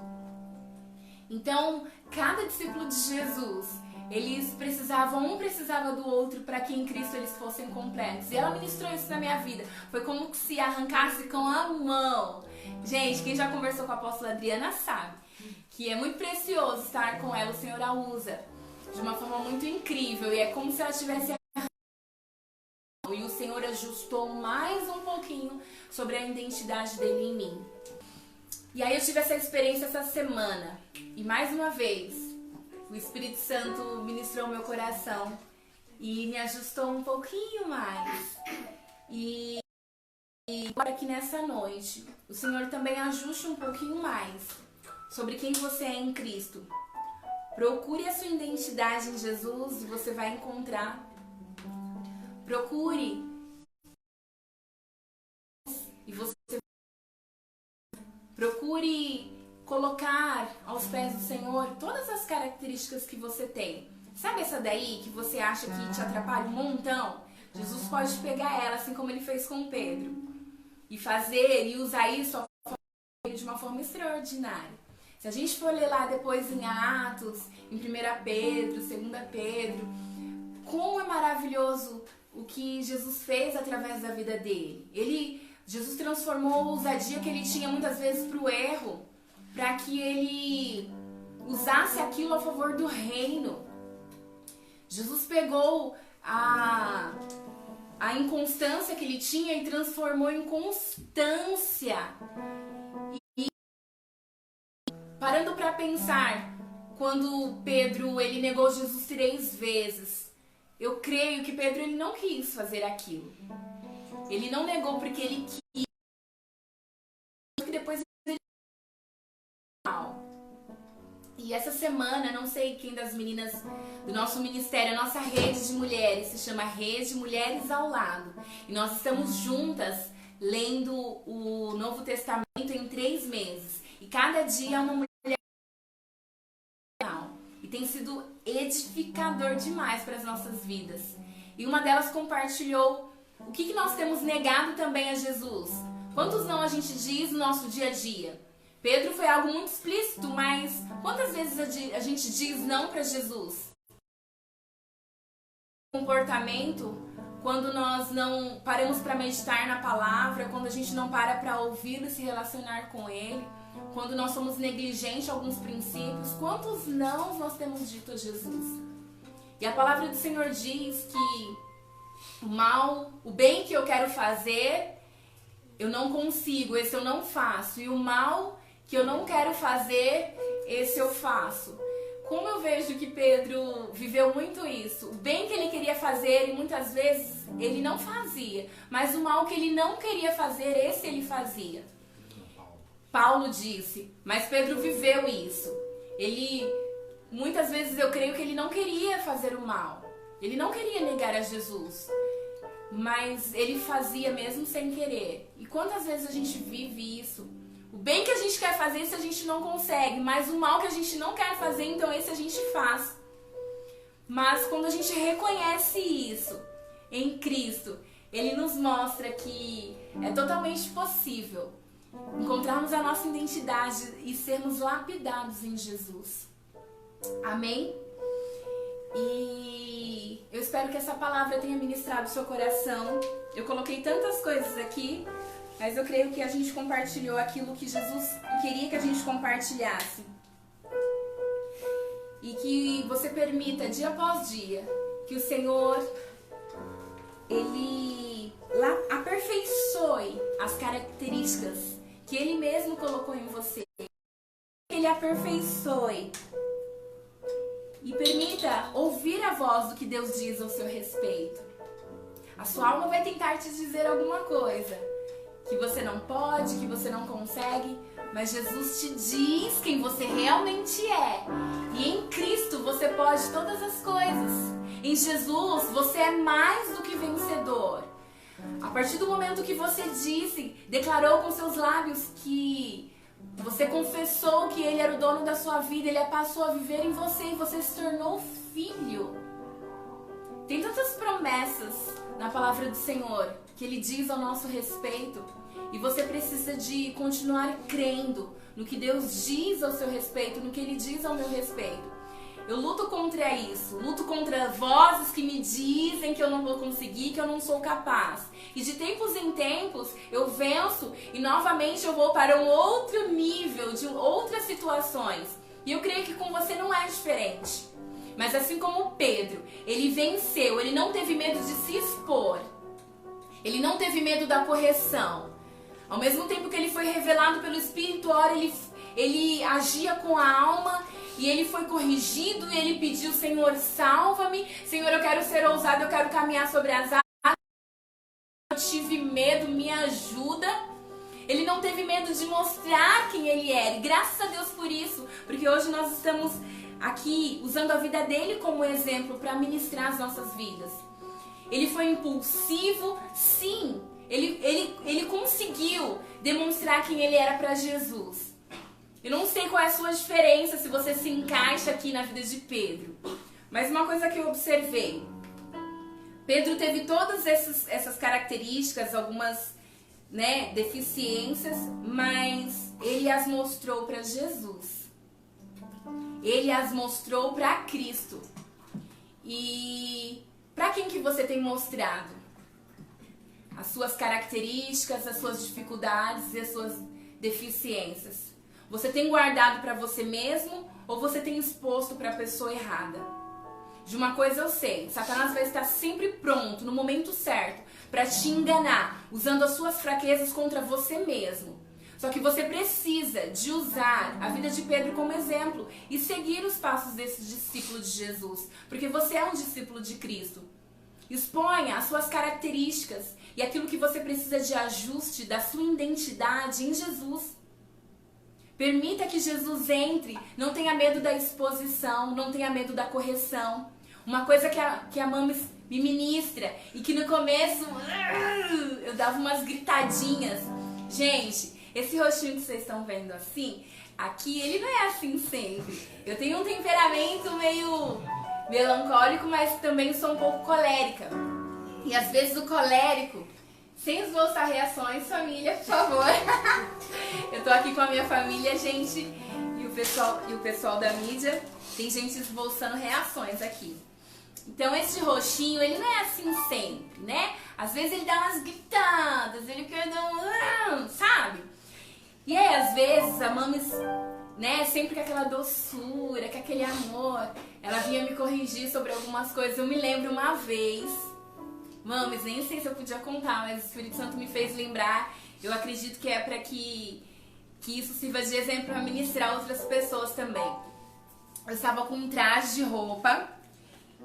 Então, cada discípulo de Jesus, eles precisavam, um precisava do outro para que em Cristo eles fossem completos. E ela ministrou isso na minha vida. Foi como se arrancasse com a mão. Gente, quem já conversou com a apóstola Adriana sabe que é muito precioso estar com ela. O Senhor a usa de uma forma muito incrível. E é como se ela tivesse e o Senhor ajustou mais um pouquinho sobre a identidade dele em mim. E aí eu tive essa experiência essa semana. E mais uma vez, o Espírito Santo ministrou meu coração e me ajustou um pouquinho mais. E agora aqui nessa noite, o Senhor também ajuste um pouquinho mais sobre quem você é em Cristo. Procure a sua identidade em Jesus e você vai encontrar. Procure e você procure colocar aos pés do Senhor todas as características que você tem. Sabe essa daí que você acha que te atrapalha um montão? Jesus pode pegar ela, assim como ele fez com Pedro, e fazer e usar isso de uma forma extraordinária. Se a gente for ler lá depois em Atos, em 1 Pedro, 2 Pedro, como é maravilhoso o que Jesus fez através da vida dele. Jesus transformou a ousadia que ele tinha muitas vezes para o erro, para que ele usasse aquilo a favor do reino. Jesus pegou a inconstância que ele tinha e transformou em constância. E parando para pensar, quando Pedro ele negou Jesus 3 vezes, eu creio que Pedro ele não quis fazer aquilo. Ele não negou porque ele quis, que depois ele mal. E essa semana, não sei quem das meninas do nosso ministério, a nossa rede de mulheres se chama Rede Mulheres ao Lado. E nós estamos juntas lendo o Novo Testamento em 3 meses. E cada dia é uma mulher. E tem sido edificador demais para as nossas vidas. E uma delas compartilhou o que nós temos negado também a Jesus. Quantos não a gente diz no nosso dia a dia? Pedro foi algo muito explícito, mas quantas vezes a gente diz não para Jesus? Comportamento, quando nós não paramos para meditar na palavra, quando a gente não para ouvi-lo e se relacionar com ele, quando nós somos negligentes a alguns princípios, quantos não nós temos dito a Jesus? E a palavra do Senhor diz que o bem que eu quero fazer, eu não consigo, esse eu não faço. E o mal que eu não quero fazer, esse eu faço. Como eu vejo que Pedro viveu muito isso. O bem que ele queria fazer, e muitas vezes ele não fazia. Mas o mal que ele não queria fazer, esse ele fazia. Paulo disse, mas Pedro viveu isso. Muitas vezes eu creio que ele não queria fazer o mal. Ele não queria negar a Jesus. Mas ele fazia mesmo sem querer. E quantas vezes a gente vive isso? O bem que a gente quer fazer, esse a gente não consegue. Mas o mal que a gente não quer fazer, então esse a gente faz. Mas quando a gente reconhece isso em Cristo, Ele nos mostra que é totalmente possível encontrarmos a nossa identidade e sermos lapidados em Jesus. Amém? E eu espero que essa palavra tenha ministrado o seu coração. Eu coloquei tantas coisas aqui, mas eu creio que a gente compartilhou aquilo que Jesus queria que a gente compartilhasse. E que você permita, dia após dia, que o Senhor, Ele aperfeiçoe as características que Ele mesmo colocou em você. Que Ele aperfeiçoe. E permita ouvir a voz do que Deus diz ao seu respeito. A sua alma vai tentar te dizer alguma coisa. Que você não pode, que você não consegue. Mas Jesus te diz quem você realmente é. E em Cristo você pode todas as coisas. Em Jesus você é mais do que vencedor. A partir do momento que você declarou com seus lábios que você confessou que Ele era o dono da sua vida, Ele passou a viver em você e você se tornou filho. Tem tantas promessas na palavra do Senhor que Ele diz ao nosso respeito e você precisa de continuar crendo no que Deus diz ao seu respeito, no que Ele diz ao meu respeito. Eu luto contra isso, luto contra vozes que me dizem que eu não vou conseguir, que eu não sou capaz. E de tempos em tempos eu venço e novamente eu vou para um outro nível, de outras situações. E eu creio que com você não é diferente. Mas assim como Pedro, ele venceu, ele não teve medo de se expor. Ele não teve medo da correção. Ao mesmo tempo que ele foi revelado pelo Espírito, ora ele agia com a alma. E ele foi corrigido e ele pediu, Senhor, salva-me. Senhor, eu quero ser ousado, eu quero caminhar sobre as águas. Eu tive medo, me ajuda. Ele não teve medo de mostrar quem ele era. E graças a Deus por isso. Porque hoje nós estamos aqui usando a vida dele como exemplo para ministrar as nossas vidas. Ele foi impulsivo, sim. Ele conseguiu demonstrar quem ele era para Jesus. Eu não sei qual é a sua diferença, se você se encaixa aqui na vida de Pedro. Mas uma coisa que eu observei. Pedro teve todas essas características, algumas deficiências, mas ele as mostrou para Jesus. Ele as mostrou para Cristo. E para quem que você tem mostrado? As suas características, as suas dificuldades e as suas deficiências. Você tem guardado para você mesmo ou você tem exposto para a pessoa errada? De uma coisa eu sei, Satanás vai estar sempre pronto, no momento certo, para te enganar, usando as suas fraquezas contra você mesmo. Só que você precisa de usar a vida de Pedro como exemplo e seguir os passos desse discípulo de Jesus, porque você é um discípulo de Cristo. Exponha as suas características e aquilo que você precisa de ajuste da sua identidade em Jesus. Permita que Jesus entre, não tenha medo da exposição, não tenha medo da correção. Uma coisa que a Mames me ministra e que no começo eu dava umas gritadinhas. Gente, esse rostinho que vocês estão vendo assim, aqui ele não é assim sempre. Eu tenho um temperamento meio melancólico, mas também sou um pouco colérica. E às vezes o colérico, sem esboçar reações, família, por favor. Eu tô aqui com a minha família, gente, e o pessoal da mídia. Tem gente esboçando reações aqui. Então esse roxinho, ele não é assim sempre, né? Às vezes ele dá umas gritadas, ele quer dar um... sabe? E aí às vezes a Mames, né, sempre com aquela doçura, com aquele amor, ela vinha me corrigir sobre algumas coisas. Eu me lembro uma vez, Mames, nem sei se eu podia contar, mas o Espírito Santo me fez lembrar. Eu acredito que é para que isso sirva de exemplo para ministrar outras pessoas também. Eu estava com um traje de roupa,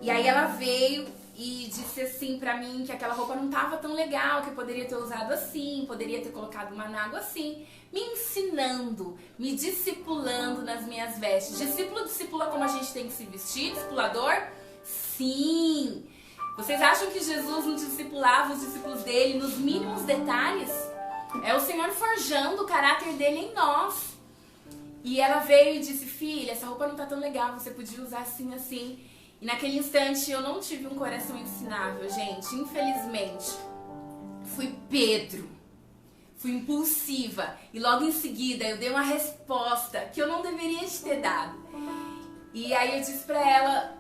e aí ela veio e disse assim pra mim que aquela roupa não tava tão legal, que eu poderia ter usado assim, poderia ter colocado uma nágua assim, me ensinando, me discipulando nas minhas vestes. Discípulo discipula como a gente tem que se vestir, discipulador? Sim! Vocês acham que Jesus não discipulava os discípulos dele nos mínimos detalhes? É o Senhor forjando o caráter dele em nós. E ela veio e disse, filha, essa roupa não tá tão legal, você podia usar assim, assim. E naquele instante eu não tive um coração ensinável, gente, infelizmente. Fui Pedro, fui impulsiva e logo em seguida eu dei uma resposta que eu não deveria ter dado. E aí eu disse pra ela,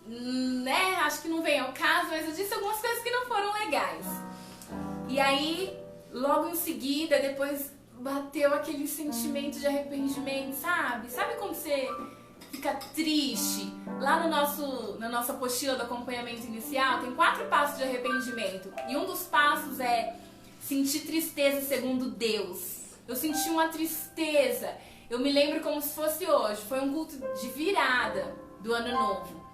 né, acho que não vem ao caso, mas eu disse algumas coisas que não foram legais. E aí, logo em seguida, depois bateu aquele sentimento de arrependimento, sabe? Sabe quando você fica triste? Lá na nossa apostila do acompanhamento inicial tem 4 passos de arrependimento. E um dos passos é sentir tristeza segundo Deus. Eu senti uma tristeza. Eu me lembro como se fosse hoje. Foi um culto de virada do ano novo.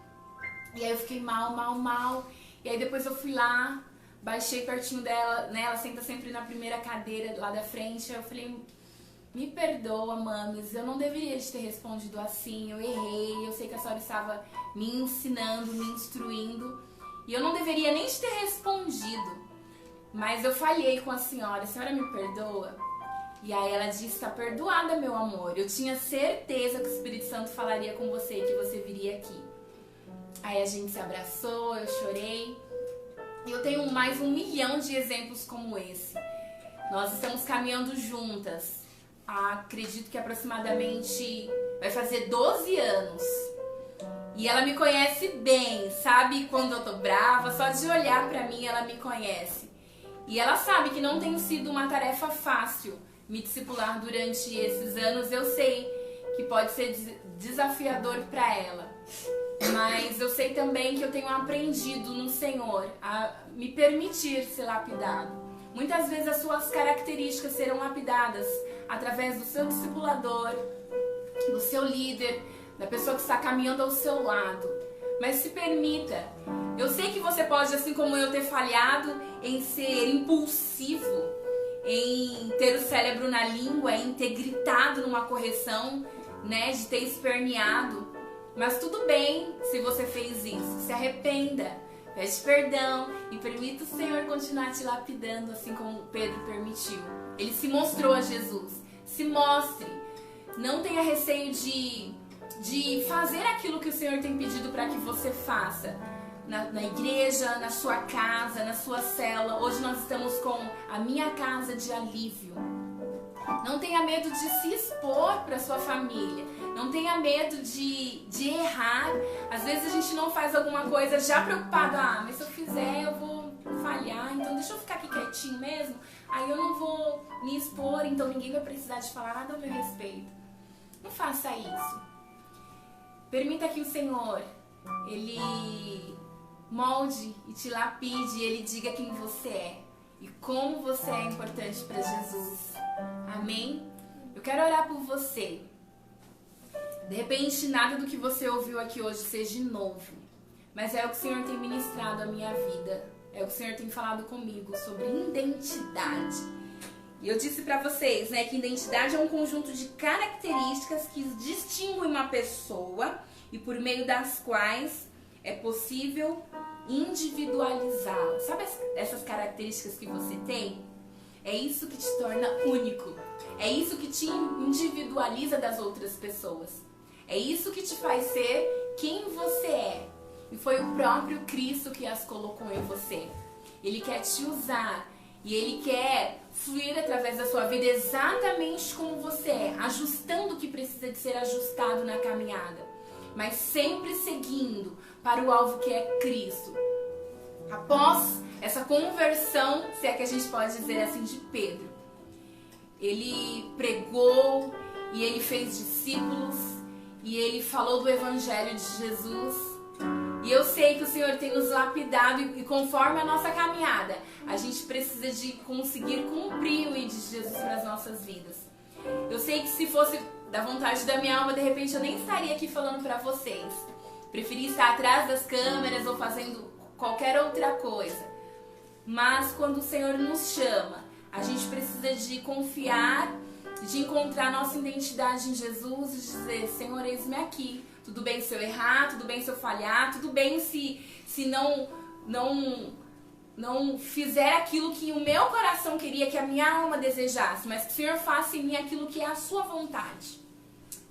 E aí eu fiquei mal. E aí depois eu fui lá, baixei pertinho dela, né? Ela senta sempre na primeira cadeira lá da frente. Aí eu falei, me perdoa, Mames, eu não deveria te ter respondido assim, eu errei, eu sei que a senhora estava me ensinando, me instruindo, e eu não deveria nem te ter respondido, mas eu falhei com a senhora me perdoa? E aí ela disse, tá perdoada, meu amor, eu tinha certeza que o Espírito Santo falaria com você, que você viria aqui. Aí a gente se abraçou, eu chorei, e eu tenho mais 1 milhão de exemplos como esse. Nós estamos caminhando juntas. Acredito que aproximadamente vai fazer 12 anos. E ela me conhece bem, sabe quando eu tô brava, só de olhar pra mim ela me conhece. E ela sabe que não tem sido uma tarefa fácil me discipular durante esses anos. Eu sei que pode ser desafiador pra ela, mas eu sei também que eu tenho aprendido no Senhor a me permitir ser lapidado. Muitas vezes as suas características serão lapidadas através do seu discipulador, do seu líder, da pessoa que está caminhando ao seu lado. Mas se permita. Eu sei que você pode, assim como eu, ter falhado em ser impulsivo, em ter o cérebro na língua, em ter gritado numa correção, né, de ter esperneado. Mas tudo bem se você fez isso. Se arrependa, pede perdão e permita o Senhor continuar te lapidando, assim como Pedro permitiu. Ele se mostrou a Jesus. Se mostre. Não tenha receio de fazer aquilo que o Senhor tem pedido para que você faça. Na igreja, na sua casa, na sua cela. Hoje nós estamos com a Minha Casa de Alívio. Não tenha medo de se expor para sua família. Não tenha medo de errar. Às vezes a gente não faz alguma coisa já preocupado. Mas se eu fizer eu vou falhar. Então deixa eu ficar aqui quietinho mesmo. Aí eu não vou me expor. Então ninguém vai precisar de falar nada ao meu respeito. Não faça isso. Permita que o Senhor, Ele molde e te lapide. Ele diga quem você é. E como você é importante para Jesus. Amém? Eu quero orar por você. De repente, nada do que você ouviu aqui hoje seja novo. mas é o que o Senhor tem ministrado a minha vida. É o que o Senhor tem falado comigo sobre identidade. E eu disse pra vocês, né, que identidade é um conjunto de características que distinguem uma pessoa e por meio das quais é possível individualizá-la. Sabe essas características que você tem? É isso que te torna único. É isso que te individualiza das outras pessoas. É isso que te faz ser quem você é. E foi o próprio Cristo que as colocou em você. Ele quer te usar e Ele quer fluir através da sua vida exatamente como você é, ajustando o que precisa de ser ajustado na caminhada, mas sempre seguindo para o alvo que é Cristo. Após essa conversão, se é que a gente pode dizer assim, de Pedro, ele pregou e ele fez discípulos e ele falou do Evangelho de Jesus. E eu sei que o Senhor tem nos lapidado e conforme a nossa caminhada, a gente precisa de conseguir cumprir o ID de Jesus para as nossas vidas. Eu sei que se fosse da vontade da minha alma, de repente eu nem estaria aqui falando para vocês. Preferi estar atrás das câmeras ou fazendo qualquer outra coisa. Mas quando o Senhor nos chama, a gente precisa de confiar, de encontrar nossa identidade em Jesus e dizer: Senhor, eis-me aqui. Tudo bem se eu errar, tudo bem se eu falhar, tudo bem se não fizer aquilo que o meu coração queria, que a minha alma desejasse, mas que o Senhor faça em mim aquilo que é a sua vontade.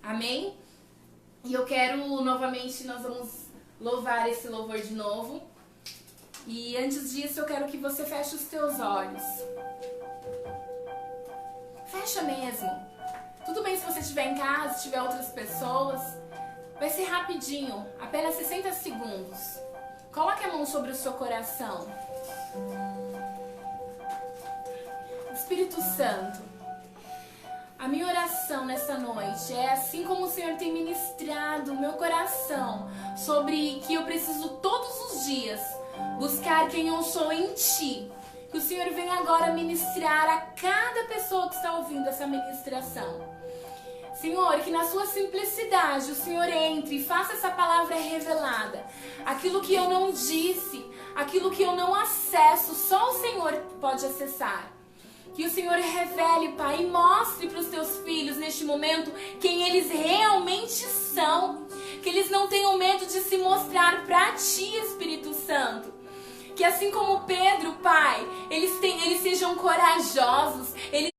Amém? E eu quero, novamente, nós vamos louvar esse louvor de novo. E antes disso, eu quero que você feche os teus olhos. Fecha mesmo. Tudo bem se você estiver em casa, se tiver outras pessoas. Vai ser rapidinho, apenas 60 segundos. Coloque a mão sobre o seu coração. Espírito Santo, a minha oração nessa noite é assim como o Senhor tem ministrado o meu coração sobre que eu preciso todos os dias buscar quem eu sou em Ti. Que o Senhor venha agora ministrar a cada pessoa que está ouvindo essa ministração. Senhor, que na sua simplicidade o Senhor entre e faça essa palavra revelada. Aquilo que eu não disse, aquilo que eu não acesso, só o Senhor pode acessar. Que o Senhor revele, Pai, e mostre para os teus filhos neste momento quem eles realmente são. Que eles não tenham medo de se mostrar para Ti, Espírito Santo. Que assim como Pedro, Pai, eles sejam corajosos. Eles,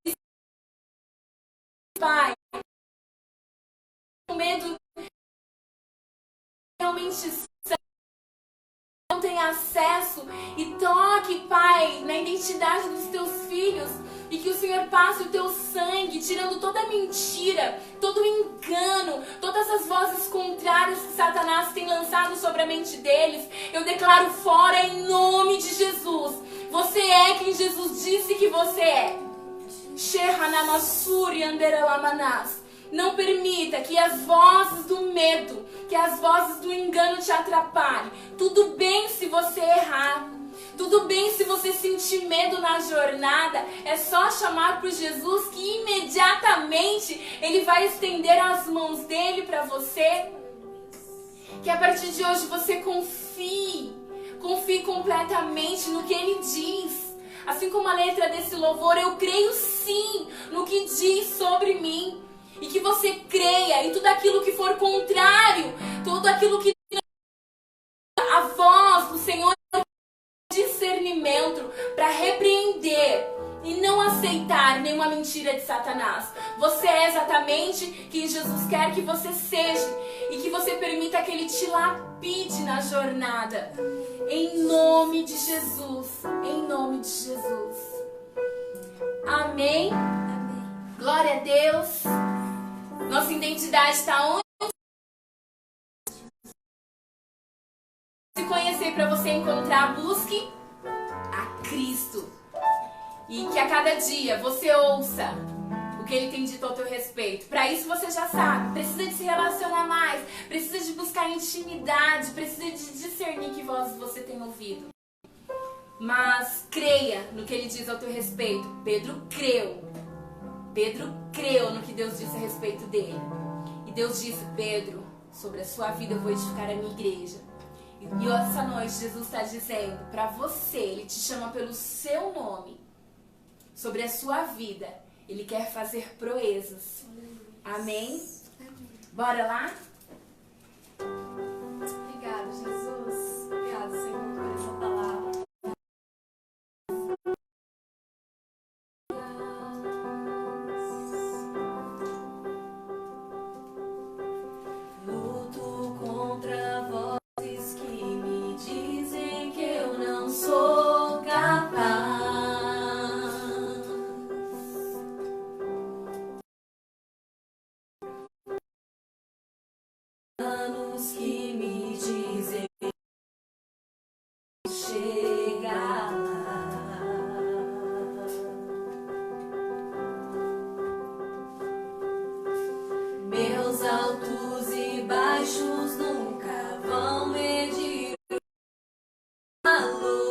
Pai, medo realmente não tem acesso e toque, Pai, na identidade dos teus filhos e que o Senhor passe o teu sangue, tirando toda a mentira, todo o engano, todas as vozes contrárias que Satanás tem lançado sobre a mente deles. Eu declaro fora em nome de Jesus. Você é quem Jesus disse que você é. Shehanamasuri anderelamanas. Não permita que as vozes do medo, que as vozes do engano te atrapalhem. Tudo bem se você errar. Tudo bem se você sentir medo na jornada. É só chamar para Jesus que imediatamente Ele vai estender as mãos dele para você. Que a partir de hoje você confie completamente no que Ele diz. Assim como a letra desse louvor, eu creio sim no que diz sobre mim. E que você creia em tudo aquilo que for contrário, tudo aquilo que a voz do Senhor discernimento para repreender e não aceitar nenhuma mentira de Satanás. Você é exatamente quem Jesus quer que você seja e que você permita que Ele te lapide na jornada. Em nome de Jesus. Em nome de Jesus. Amém. Glória a Deus. Nossa identidade está onde? Se conhecer para você encontrar, busque a Cristo. E que a cada dia você ouça o que Ele tem dito ao teu respeito. Para isso você já sabe, precisa de se relacionar mais, precisa de buscar intimidade, precisa de discernir que vozes você tem ouvido. Mas creia no que Ele diz ao teu respeito. Pedro creu no que Deus disse a respeito dele. E Deus disse: Pedro, sobre a sua vida eu vou edificar a minha igreja. E E essa noite Jesus está dizendo para você, Ele te chama pelo seu nome, sobre a sua vida. Ele quer fazer proezas. Amém? Bora lá? Obrigada, Jesus. Obrigada, Senhor, por essa palavra. Luto contra vozes que me dizem que eu não sou capaz. Anos que me dizem chegar lá. Meus altos e baixos nunca vão medir o valor.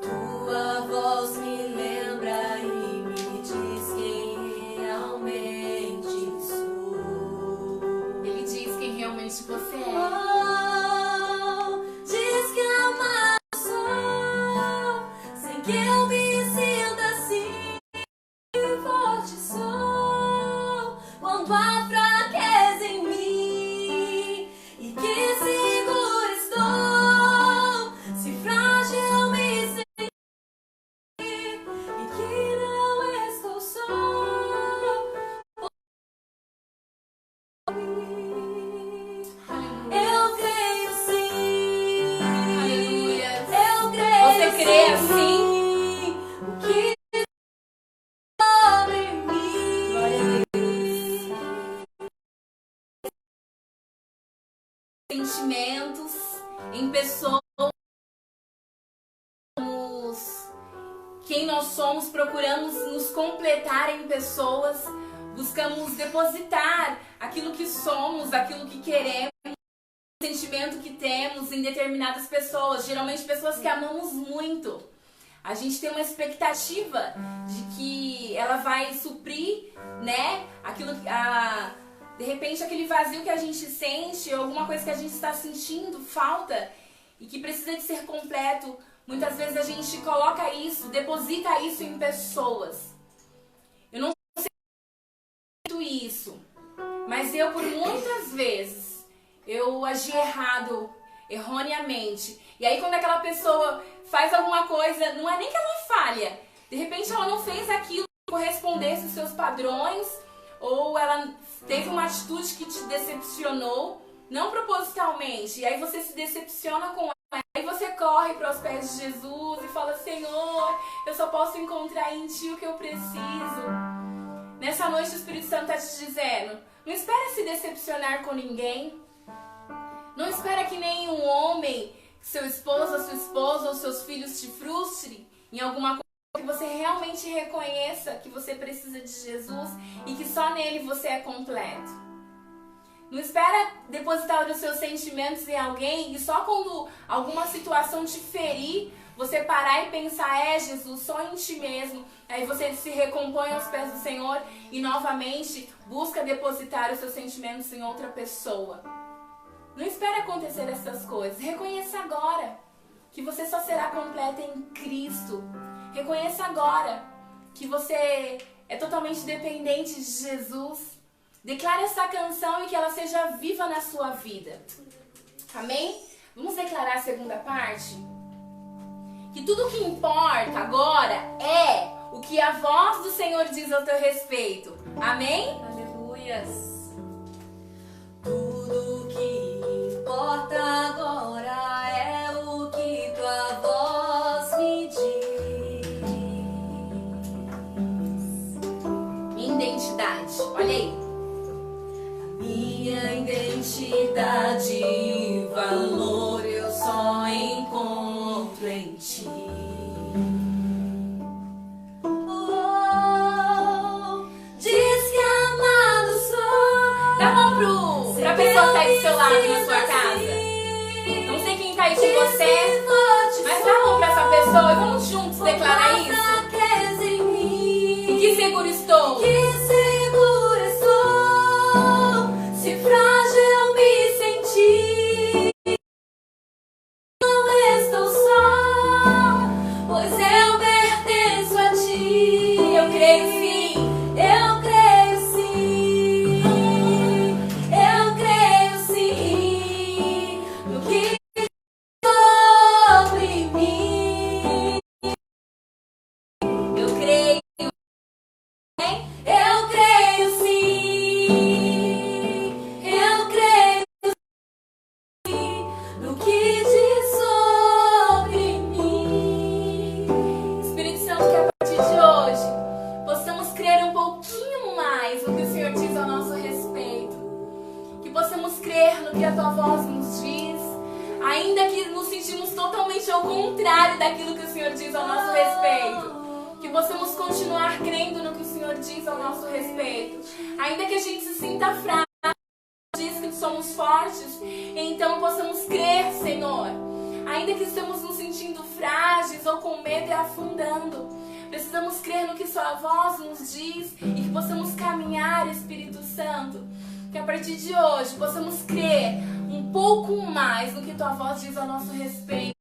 Tua voz me lembra e me diz quem realmente sou. Ele diz quem realmente você é. Oh, diz que amado sou, sem que eu me sinta assim. Forte sou quando há fraqueza em mim, e que seguro estou, se frágil me senti, e que não estou só. Eu creio sim. Aleluia. Eu creio. Você crê sim. assim? O que sobre mim. Glória a Deus. Sentimentos em pessoas. Quem nós somos, procuramos nos completar em pessoas, buscamos depositar aquilo que somos, aquilo que queremos, o sentimento que temos em determinadas pessoas, geralmente pessoas que amamos muito. A gente tem uma expectativa de que ela vai suprir, né, aquilo que de repente aquele vazio que a gente sente, ou alguma coisa que a gente está sentindo falta e que precisa de ser completo. Muitas vezes a gente coloca isso, deposita isso em pessoas. Eu não sei isso, mas eu por muitas vezes eu agi errado, erroneamente. E aí quando aquela pessoa faz alguma coisa, não é nem que ela falha, de repente ela não fez aquilo que correspondesse aos seus padrões, ou ela teve uma atitude que te decepcionou, não propositalmente, e aí você se decepciona com ela. Aí você corre para os pés de Jesus e fala: Senhor, eu só posso encontrar em Ti o que eu preciso. Nessa noite o Espírito Santo está te dizendo: não espera se decepcionar com ninguém. Não espera que nenhum homem, seu esposo, a sua esposa ou seus filhos te frustre em alguma coisa, que você realmente reconheça que você precisa de Jesus e que só nele você é completo. Não espera depositar os seus sentimentos em alguém e só quando alguma situação te ferir, você parar e pensar: Jesus, só em Ti mesmo. Aí você se recompõe aos pés do Senhor e novamente busca depositar os seus sentimentos em outra pessoa. Não espere acontecer essas coisas. Reconheça agora que você só será completa em Cristo. Reconheça agora que você é totalmente dependente de Jesus. Declare essa canção e que ela seja viva na sua vida. Amém? Vamos declarar a segunda parte? Que tudo o que importa agora é o que a voz do Senhor diz ao teu respeito. Amém? Aleluias. Tudo que importa agora é o que tua voz me diz. Minha identidade. Olha aí. Minha identidade e valor eu só encontro em Ti. Oh, diz que amado sou. Dá a mão pra pessoa que tá aí do seu lado na sua casa. Não sei quem tá aí com você, mas dá a mão pra essa pessoa e vamos juntos declarar isso. Em mim, E que seguro estou. que seguro no que a tua voz nos diz, ainda que nos sentimos totalmente ao contrário daquilo que o Senhor diz ao nosso respeito, que possamos continuar crendo no que o Senhor diz ao nosso respeito, ainda que a gente se sinta fraco, diz que somos fortes, então possamos crer, Senhor, ainda que estamos nos sentindo frágeis ou com medo e afundando, precisamos crer no que sua voz nos diz e que possamos caminhar, Espírito Santo, que a partir de hoje possamos crer um pouco mais no que tua voz diz ao nosso respeito.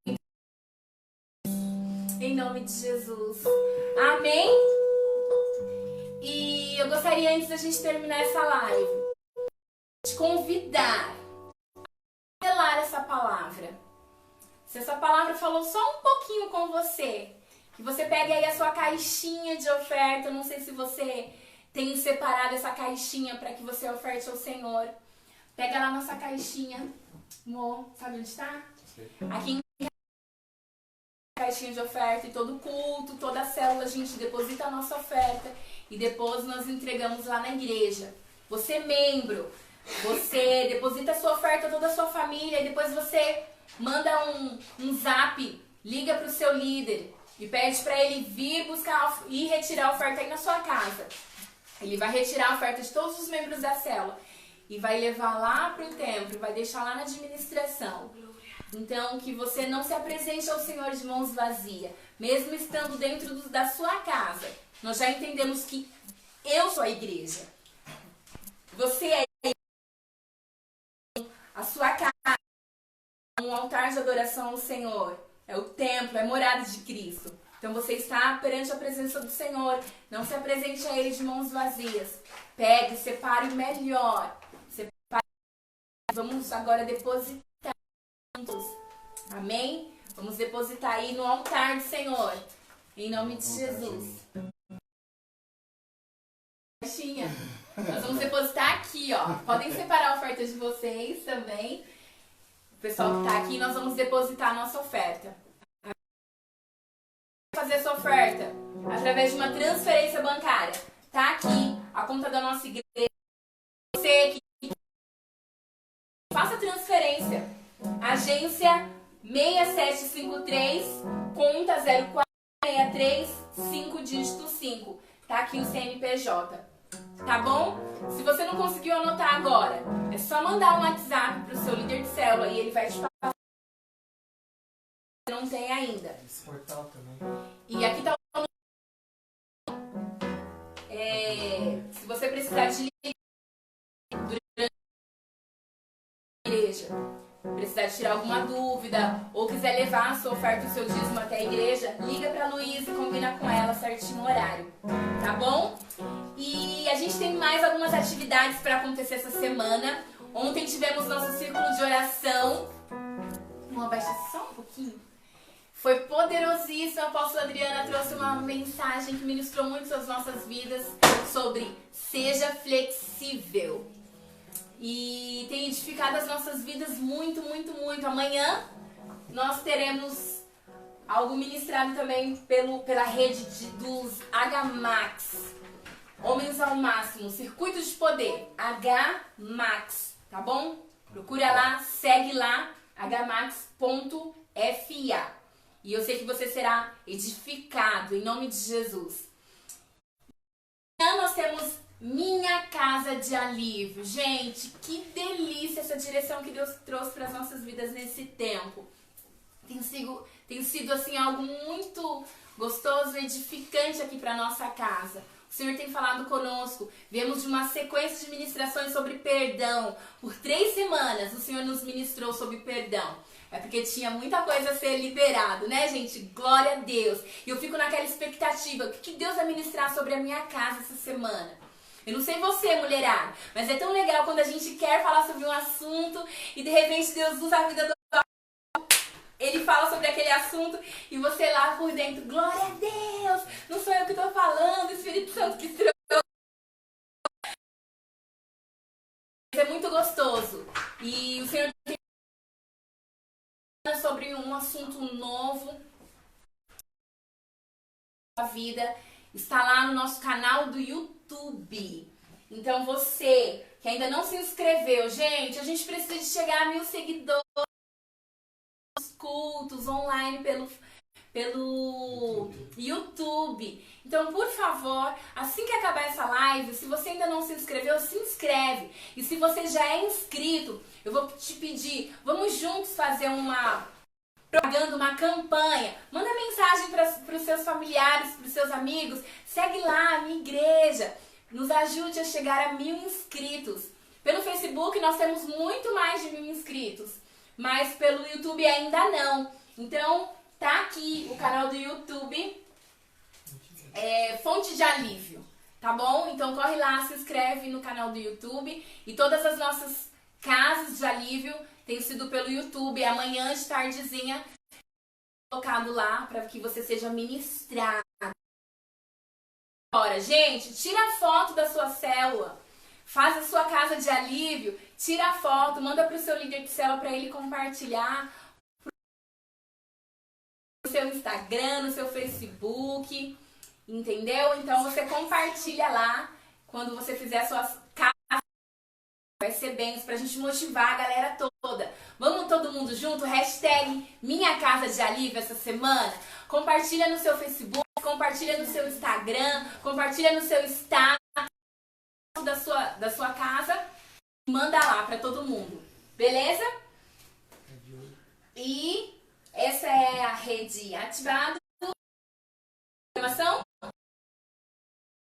Em nome de Jesus. Amém? E eu gostaria, antes da gente terminar essa live, de convidar a selar essa palavra. Se essa palavra falou só um pouquinho com você, que você pegue aí a sua caixinha de oferta. Eu não sei se você tem separado essa caixinha para que você oferte ao Senhor. Pega lá nossa caixinha. Amor, sabe onde está? Aqui em caixinha de oferta, e todo culto, toda célula a gente deposita a nossa oferta e depois nós entregamos lá na igreja. Você membro, você deposita a sua oferta, toda a sua família, e depois você manda um zap, liga para o seu líder e pede para ele vir buscar e retirar a oferta aí na sua casa. Ele vai retirar a oferta de todos os membros da célula e vai levar lá para o templo, vai deixar lá na administração. Então, que você não se apresente ao Senhor de mãos vazias, mesmo estando dentro da sua casa. Nós já entendemos que eu sou a igreja. Você é a sua casa, um altar de adoração ao Senhor. É o templo, é a morada de Cristo. Então você está perante a presença do Senhor. Não se apresente a Ele de mãos vazias. Pegue, separe o melhor. Separe. Vamos agora depositar juntos. Amém? Vamos depositar aí no altar do Senhor. Em nome de Jesus. Caixinha. Nós vamos depositar aqui, ó. Podem separar a oferta de vocês também. O pessoal que está aqui, nós vamos depositar a nossa oferta. Fazer a sua oferta através de uma transferência bancária. Tá aqui a conta da nossa igreja. Você que faça transferência. Agência 6753, conta 0463, 5 dígito 5. Tá aqui o CNPJ. Tá bom? Se você não conseguiu anotar agora, é só mandar um WhatsApp pro seu líder de célula e ele vai te falar. Não tem ainda. Esse portal também. E aqui tá o se você precisar de durante a igreja, precisar tirar alguma dúvida ou quiser levar a sua oferta, o seu dízimo até a igreja, liga pra Luísa e combina com ela certinho o horário. Tá bom? E a gente tem mais algumas atividades para acontecer essa semana. Ontem tivemos nosso círculo de oração. Vamos abaixar só um pouquinho. Foi poderosíssimo. A apóstola Adriana trouxe uma mensagem que ministrou muito as nossas vidas sobre seja flexível. E tem edificado as nossas vidas muito, muito, muito. Amanhã nós teremos algo ministrado também pela rede dos HMAX. Homens ao Máximo, Circuito de Poder, HMAX, tá bom? Procura lá, segue lá, hmax.fa. E eu sei que você será edificado, em nome de Jesus. Amanhã nós temos Minha Casa de Alívio. Gente, que delícia essa direção que Deus trouxe para as nossas vidas nesse tempo. Tem sido assim, algo muito gostoso e edificante aqui para nossa casa. O Senhor tem falado conosco. Viemos de uma sequência de ministrações sobre perdão. Por 3 semanas o Senhor nos ministrou sobre perdão. É porque tinha muita coisa a ser liberado, né, gente? Glória a Deus. E eu fico naquela expectativa. O que Deus vai ministrar sobre a minha casa essa semana? Eu não sei você, mulherada, mas é tão legal quando a gente quer falar sobre um assunto e de repente Deus usa a vida do Ele fala sobre aquele assunto e você lá por dentro, glória a Deus, não sou eu que estou falando, o Espírito Santo que trouxe. É muito gostoso. E o Senhor tem sobre um assunto novo da vida. Está lá no nosso canal do YouTube. Então você que ainda não se inscreveu, gente, a gente precisa de chegar a 1000 seguidores, cultos online pelo YouTube. Então, por favor, assim que acabar essa live, se você ainda não se inscreveu, se inscreve. E se você já é inscrito, eu vou te pedir, vamos juntos fazer uma propaganda, uma campanha. Manda mensagem para os seus familiares, para os seus amigos. Segue lá a minha igreja. Nos ajude a chegar a 1000 inscritos. Pelo Facebook nós temos muito mais de 1000 inscritos, mas pelo YouTube ainda não. Então, tá aqui o canal do YouTube, Fonte de Alívio, tá bom? Então corre lá, se inscreve no canal do YouTube. E todas as nossas casas de alívio têm sido pelo YouTube. Amanhã de tardezinha, colocado lá para que você seja ministrado. Agora, gente, tira a foto da sua célula, faz a sua casa de alívio, tira a foto, manda para o seu líder de célula para ele compartilhar no seu Instagram, no seu Facebook, entendeu? Então você compartilha lá quando você fizer a sua casa, vai ser bênção pra gente motivar a galera toda. Vamos todo mundo junto? Hashtag Minha Casa de Alívio essa semana. Compartilha no seu Facebook, compartilha no seu Instagram, compartilha no seu status da sua casa, manda lá pra todo mundo, beleza? E essa é a rede ativada. Informação?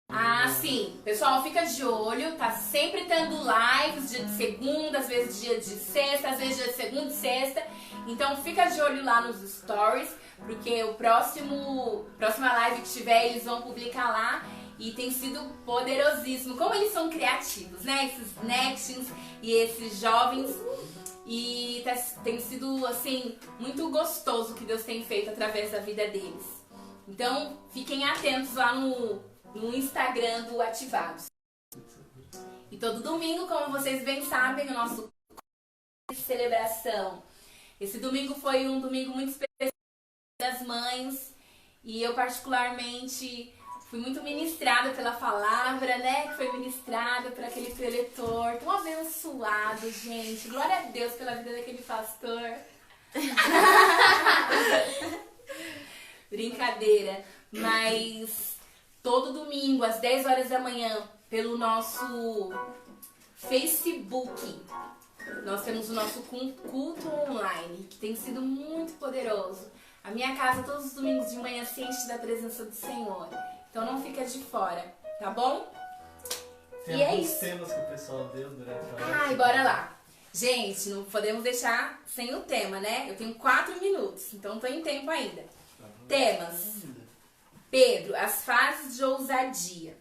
Ah, sim. Pessoal, fica de olho, tá sempre tendo lives dia de segunda, às vezes dia de sexta, às vezes dia de segunda e sexta. Então fica de olho lá nos stories, porque o próxima live que tiver, eles vão publicar lá. E tem sido poderosíssimo. Como eles são criativos, né? Esses nextings e esses jovens. E tem sido, assim, muito gostoso o que Deus tem feito através da vida deles. Então, fiquem atentos lá no Instagram do Ativados. E todo domingo, como vocês bem sabem, o nosso de celebração. Esse domingo foi um domingo muito especial das mães. E eu, particularmente, fui muito ministrada pela palavra, né? Que foi ministrada por aquele preletor tão abençoado, gente. Glória a Deus pela vida daquele pastor. Brincadeira. Mas todo domingo, às 10 horas da manhã, pelo nosso Facebook, nós temos o nosso culto online, que tem sido muito poderoso. A minha casa, todos os domingos de manhã, se enche da presença do Senhor. Então não fica de fora, tá bom? Tem e alguns é isso. temas que o pessoal deu durante a live. Ai, bora lá. Gente, não podemos deixar sem o tema, né? Eu tenho 4 minutos, então tô em tempo ainda. Temas. Pedro, as fases de ousadia.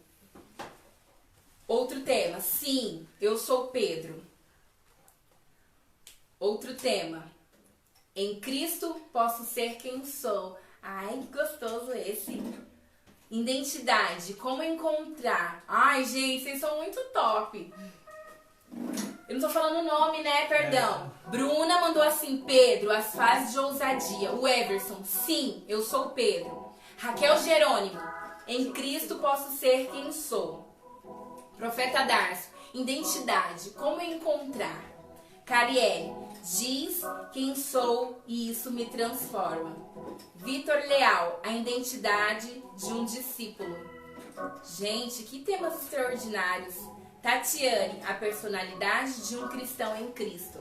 Outro tema. Sim, eu sou Pedro. Outro tema. Em Cristo posso ser quem sou. Ai, que gostoso esse. Identidade, como encontrar. Ai, gente, vocês são muito top. Eu não tô falando o nome, né? Perdão. Bruna mandou assim, Pedro, as fases de ousadia. O Everson, sim, eu sou Pedro. Raquel Jerônimo, em Cristo posso ser quem sou. Profeta Darcio, identidade, como encontrar. Carielle, diz quem sou e isso me transforma. Vitor Leal, a identidade de um discípulo. Gente, que temas extraordinários. Tatiane, a personalidade de um cristão em Cristo.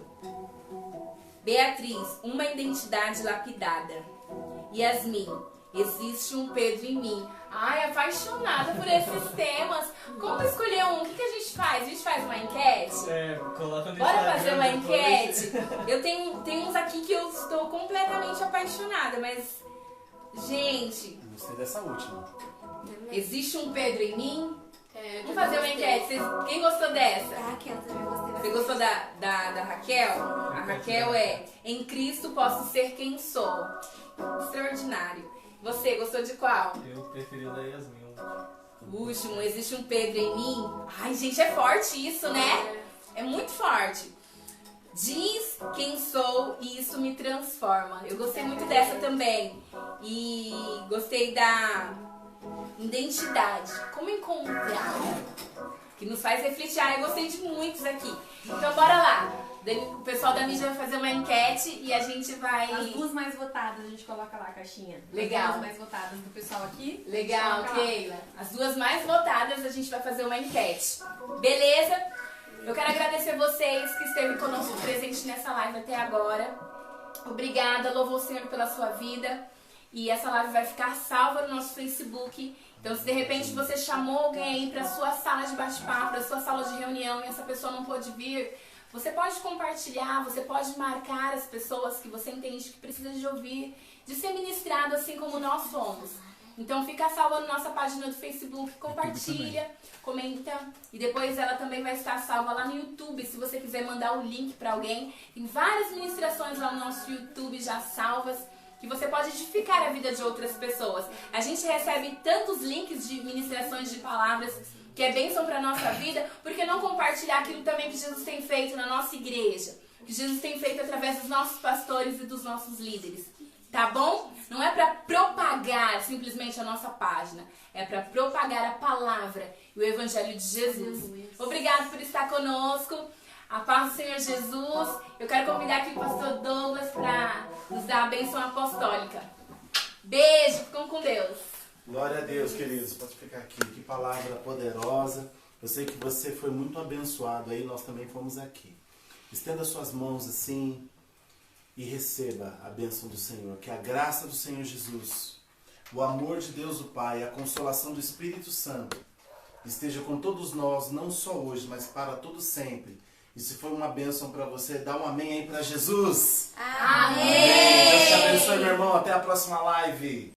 Beatriz, uma identidade lapidada. Yasmin, existe um Pedro em mim. Ai, apaixonada por esses temas. Como escolher um? O que a gente faz? A gente faz uma enquete? Coloca no Bora Instagram fazer uma depois. enquete? Eu tenho uns aqui que eu estou completamente apaixonada, mas... Gente, Gostei dessa última. existe um Pedro em mim? É, Vamos fazer uma enquete. Quem gostou dessa? A Raquel também gostei Você gostou da Raquel? A Raquel é em Cristo posso ser quem sou. Extraordinário. Você gostou de qual? Eu preferi o da Yasmin. O último, existe um Pedro em mim. Ai, gente, é forte isso, né? É muito forte. Diz quem sou e isso me transforma. Eu gostei muito dessa também. E gostei da identidade. Como encontrar que nos faz refletir. Ah, eu gostei de muitos aqui. Então bora lá. O pessoal da mídia vai fazer uma enquete e a gente vai... As 2 mais votadas, a gente coloca lá a caixinha. Legal. As 2 mais votadas do pessoal aqui. Legal, Keila. As 2 mais votadas a gente vai fazer uma enquete. Beleza? Eu quero agradecer vocês que esteve conosco presente nessa live até agora. Obrigada, louvo o Senhor pela sua vida. E essa live vai ficar salva no nosso Facebook. Então, se de repente você chamou alguém aí para sua sala de bate-papo, para sua sala de reunião e essa pessoa não pôde vir, você pode compartilhar, você pode marcar as pessoas que você entende que precisa de ouvir, de ser ministrado assim como nós somos. Então fica salva na nossa página do Facebook, compartilha, comenta e depois ela também vai estar salva lá no YouTube, se você quiser mandar o link para alguém. Tem várias ministrações lá no nosso YouTube já salvas, que você pode edificar a vida de outras pessoas. A gente recebe tantos links de ministrações de palavras que é bênção para a nossa vida, por que não compartilhar aquilo também que Jesus tem feito na nossa igreja? Que Jesus tem feito através dos nossos pastores e dos nossos líderes. Tá bom? Não é para propagar simplesmente a nossa página, é para propagar a palavra e o evangelho de Jesus. Obrigado por estar conosco. A paz do Senhor Jesus. Eu quero convidar aqui o pastor Douglas para nos dar a bênção apostólica. Beijo, ficam com Deus. Glória a Deus, queridos. Pode ficar aqui. Que palavra poderosa. Eu sei que você foi muito abençoado aí, nós também fomos aqui. Estenda suas mãos assim e receba a bênção do Senhor. Que a graça do Senhor Jesus, o amor de Deus o Pai, a consolação do Espírito Santo esteja com todos nós, não só hoje, mas para todo sempre. E se for uma bênção para você, dá um amém aí para Jesus. Amém! Deus te abençoe, meu irmão. Até a próxima live.